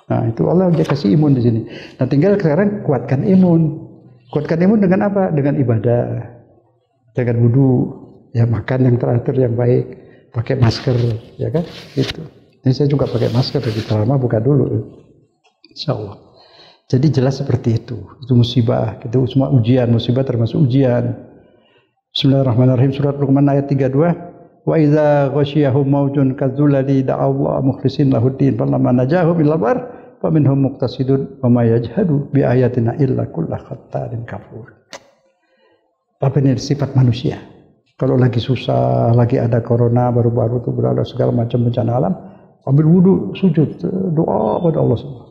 Nah itu Allah dia kasih imun di sini. Nah tinggal sekarang kuatkan imun. Kuatkan imun dengan apa? Dengan ibadah, dengan wudu, ya makan yang teratur yang baik, pakai masker, ya kan? Itu. Ini saya juga pakai masker dari lama buka dulu, insya Allah. Jadi jelas seperti itu. Itu musibah, itu semua ujian. Musibah termasuk ujian. Bismillahirrahmanirrahim. Surat Luqman ayat 32. Wa idza ghasyiyahum maujun kadzulali da'allaha mukhlishin lahuddin falamma najahum ila bar faminhum muqtasidun wa may yajhadu bi ayatina illa kullu khattarin kafur. Apa ini sifat manusia? Kalau lagi susah, lagi ada corona baru-baru itu berada segala macam bencana alam, ambil wudu, sujud, doa pada Allah semua.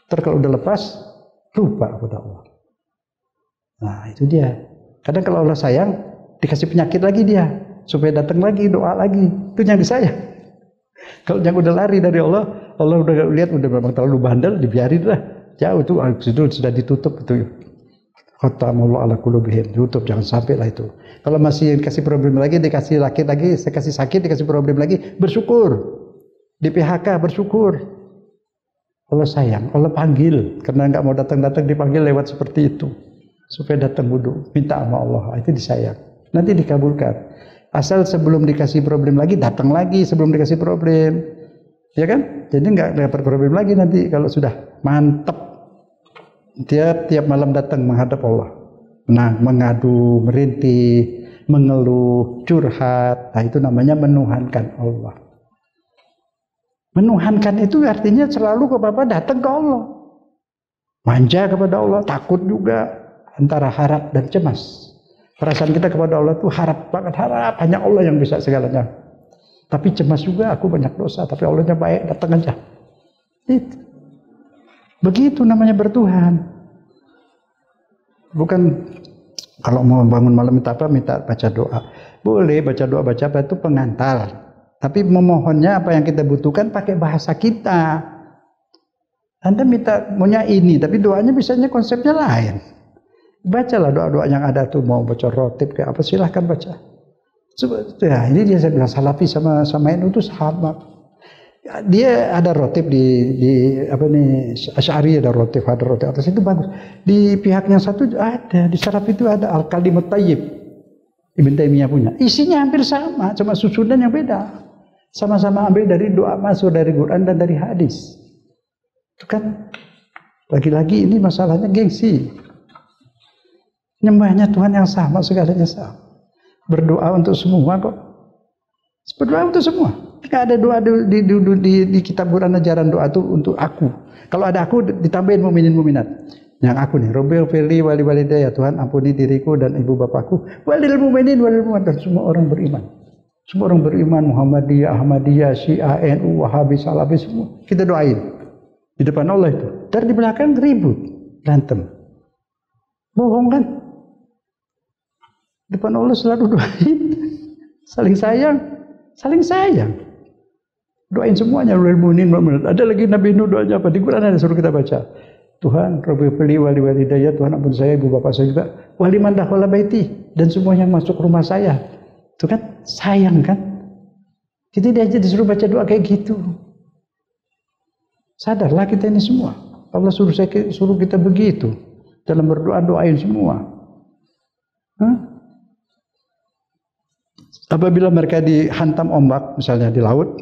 Ntar kalau udah lepas, lupa pada Allah. Nah itu dia. Kadang kalau Allah sayang, dikasih penyakit lagi dia, supaya datang lagi, doa lagi. Itu yang disayang. Kalau yang udah lari dari Allah, Allah udah lihat udah memang terlalu bandel, dibiarin lah. Jauh itu sudah ditutup itu. Khatamullah ala qulubihim, tutup, jangan sampai lah itu. Kalau masih dikasih problem lagi, dikasih sakit lagi, saya kasih sakit, dikasih problem lagi, bersyukur. Di PHK bersyukur. Allah sayang, Allah panggil. Karena nggak mau datang-datang dipanggil lewat seperti itu. Supaya datang wudu, minta sama Allah, itu disayang. Nanti dikabulkan. Asal sebelum dikasih problem lagi, datang lagi sebelum dikasih problem. Ya kan? Jadi nggak dapat problem lagi nanti kalau sudah mantap. Tiap malam datang menghadap Allah. Nah, mengadu, merintih, mengeluh, curhat. Nah, itu namanya menuhankan Allah. Menuhankan itu artinya selalu ke Bapak datang ke Allah. Manja kepada Allah, takut juga, antara harap dan cemas. Perasaan kita kepada Allah itu harap banget, harap hanya Allah yang bisa segalanya. Tapi cemas juga, aku banyak dosa, tapi Allahnya baik, datang aja. Itu. Begitu namanya bertuhan. Bukan kalau mau bangun malam minta apa, minta baca doa. Boleh baca doa, baca apa itu pengantar. Tapi memohonnya apa yang kita butuhkan pakai bahasa kita. Anda minta maunya ini, tapi doanya bisanya konsepnya lain. Bacalah doa-doa yang ada tuh, mau baca rotib kayak apa silahkan baca. Ya, ini dia saya bilang Salafi sama NU itu sama. Dia ada rotib di apa nih Asy'ari ada rotib atas itu bagus. Di pihak yang satu ada, di Salafi itu ada Al-Kalimut Thayyib Ibn Taimiyah punya. Isinya hampir sama, cuma susunan yang beda. Sama-sama ambil dari doa masuk dari Quran dan dari hadis. Itu kan lagi-lagi ini masalahnya gengsi. Nyembahnya Tuhan yang sama, segalanya sama. Berdoa untuk semua kok. Berdoa untuk semua. Tidak ada doa di kitab Quran ajaran doa itu untuk aku. Kalau ada aku ditambahin mukminin mukminat. Yang aku nih, Rabbil firli wali walidayya, Tuhan ampuni diriku dan ibu bapakku, walil mukminin walil mu'minat, dan semua orang beriman. Semua orang beriman, Muhammadiyah, Ahmadiyah, Syiah, NU, Wahabi, Salafi, semua. Kita doain. Di depan Allah itu. Dan di belakang ribut, berantem. Bohong kan? Di depan Allah selalu doain. Saling sayang. Saling sayang. Doain semuanya. Ada lagi Nabi Nuh doanya apa? Di Quran ada suruh kita baca. Tuhan, Rabbi wali walidayya, Tuhan ampun saya, ibu bapak saya juga. Wali man dakhala baiti, dan semua yang masuk rumah saya. Itu kan sayang kan? Kita dia aja disuruh baca doa kayak gitu. Sadarlah kita ini semua. Allah suruh kita begitu. Dalam berdoa doain semua. Apabila mereka dihantam ombak, misalnya di laut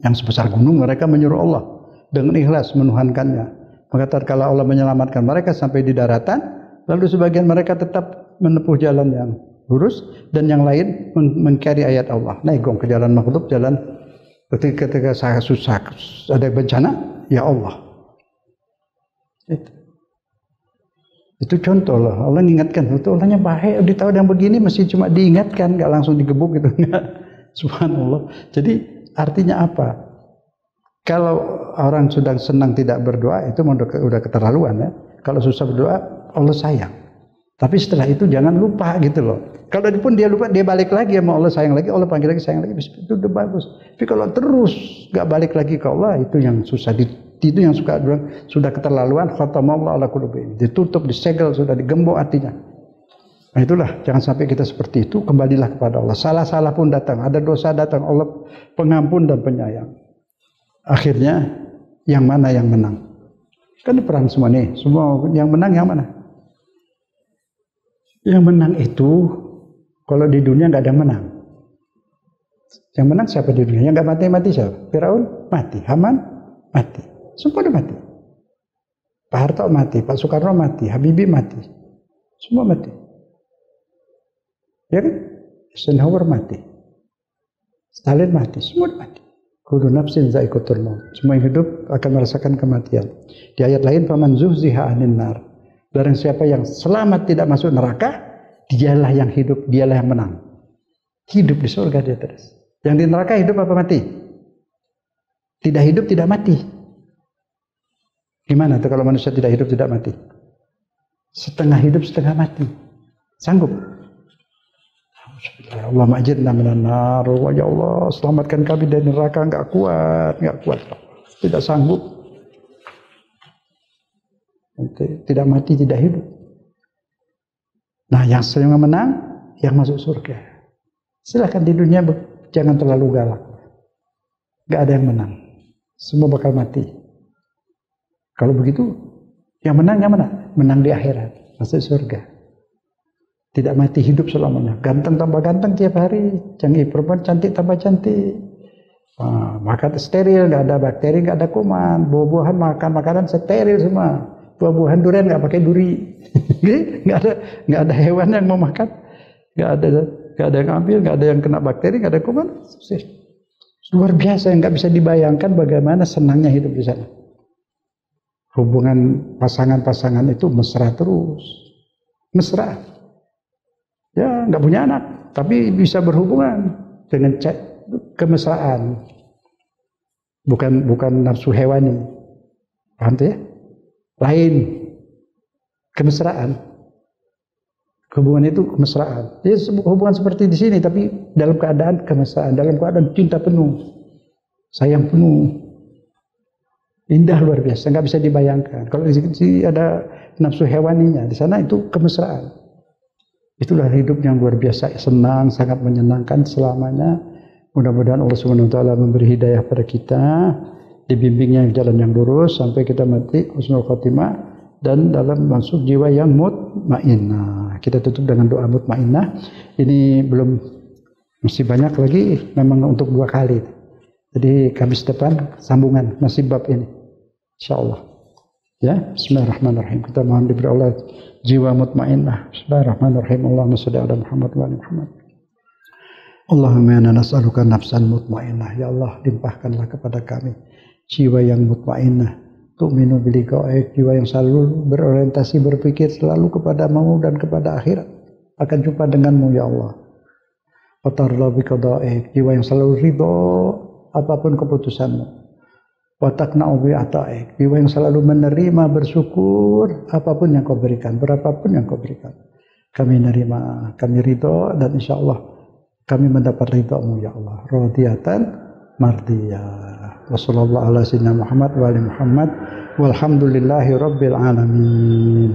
yang sebesar gunung, mereka menyuruh Allah dengan ikhlas menuhankannya. Maka tatkala Allah menyelamatkan mereka sampai di daratan, lalu sebagian mereka tetap menempuh jalan yang lurus dan yang lain mengkari ayat Allah. Naik ke jalan makhluk, jalan ketika saya susah, ada bencana, ya Allah. Itu contoh lah. Allah mengingatkan, itu Allahnya baik. Di tahun yang begini masih cuma diingatkan, nggak langsung digebuk gitu. Subhanallah. Jadi artinya apa? Kalau orang sedang senang tidak berdoa, itu udah keterlaluan ya. Kalau susah berdoa, Allah sayang. Tapi setelah itu jangan lupa gitu loh. Kalau pun dia lupa, dia balik lagi sama Allah sayang lagi, Allah panggil lagi sayang lagi, itu udah bagus. Tapi kalau terus nggak balik lagi ke Allah, itu yang susah. Itu yang sudah keterlaluan. Khatamallahu ala qulubihim. Ditutup, disegel, sudah digembok hatinya. Nah itulah, jangan sampai kita seperti itu. Kembalilah kepada Allah. Salah-salah pun datang, ada dosa datang, Allah pengampun dan penyayang. Akhirnya yang mana yang menang? Kan perang semua nih, semua yang menang yang mana? Yang menang itu kalau di dunia nggak ada yang menang. Yang menang siapa di dunia? Yang nggak mati siapa? Firaun mati, Haman mati, semua udah mati. Pak Harto mati, Pak Soekarno mati, Habibie mati, semua mati. Ya kan? Eisenhower mati, Stalin mati, semua udah mati. Kullu nafsin za'iqatul maut. Semua yang hidup akan merasakan kematian. Di ayat lain, faman zuhziha 'anil nar. Barang siapa yang selamat tidak masuk neraka, dialah yang hidup, dialah yang menang. Hidup di surga dia terus. Yang di neraka hidup apa mati? Tidak hidup, tidak mati. Gimana tuh kalau manusia tidak hidup, tidak mati? Setengah hidup, setengah mati. Sanggup? Ya Allah ma'jirna minan nar. Ya Allah, selamatkan kami dari neraka. Enggak kuat. Tidak sanggup. Tidak mati, tidak hidup. Nah, yang sering menang, yang masuk surga. Silakan di dunia jangan terlalu galak. Enggak ada yang menang. Semua bakal mati. Kalau begitu, yang menang yang mana? Menang di akhirat, masuk surga. Tidak mati, hidup selamanya. Ganteng tambah ganteng tiap hari. Canggih perempuan cantik tambah cantik. Makan steril, nggak ada bakteri, nggak ada kuman. Buah-buahan makan makanan steril semua. Buah-buahan durian nggak pakai duri. nggak ada hewan yang mau makan. Nggak ada yang ambil, nggak ada yang kena bakteri, nggak ada kuman. Luar biasa, yang nggak bisa dibayangkan bagaimana senangnya hidup di sana. hubungan pasangan-pasangan itu mesra terus. Mesra. Ya, nggak punya anak, tapi bisa berhubungan dengan kemesraan. Bukan nafsu hewani. Paham tuh ya? Lain. Kemesraan. Hubungan itu kemesraan. Jadi hubungan seperti di sini, tapi dalam keadaan kemesraan, dalam keadaan cinta penuh, sayang penuh. Indah luar biasa, nggak bisa dibayangkan. Kalau di sini ada nafsu hewaninya, di sana itu kemesraan. Itulah hidup yang luar biasa, senang, sangat menyenangkan selamanya. Mudah-mudahan Allah Subhanahu wa taala memberi hidayah pada kita, dibimbingnya jalan yang lurus sampai kita mati husnul khotimah dan dalam masuk jiwa yang mutmainnah. Kita tutup dengan doa mutmainnah. Ini belum, masih banyak lagi, memang untuk 2 kali. Jadi Kamis depan sambungan masih bab ini, insyaallah. Ya, Bismillahirrahmanirrahim. Kita mohon diberi Allah jiwa mutmainnah. Bismillahirrahmanirrahim. Allahumma shalli ala Muhammad wa ali Muhammad. Allahumma inna nas'aluka nafsan mutmainnah. Ya Allah, limpahkanlah kepada kami jiwa yang mutmainnah. Tu'minu biliqa'ik, jiwa yang selalu berorientasi, berpikir selalu kepadamu dan kepada akhirat. Akan jumpa denganmu ya Allah. Wa tarda biqada'ik, jiwa yang selalu ridho apapun keputusanmu. Wa taqna'u bi'ata'ik, jiwa yang selalu menerima, bersyukur apapun yang kau berikan, berapapun yang kau berikan. Kami nerima, kami ridho, dan insya Allah kami mendapat ridho-Mu ya Allah. Radiyatan mardiyah. Wassallallahu ala sayyidina Muhammad wa ali Muhammad walhamdulillahi rabbil alamin.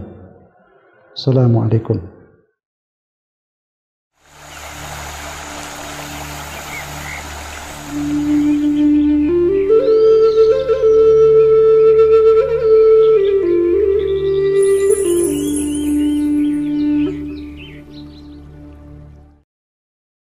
Assalamualaikum.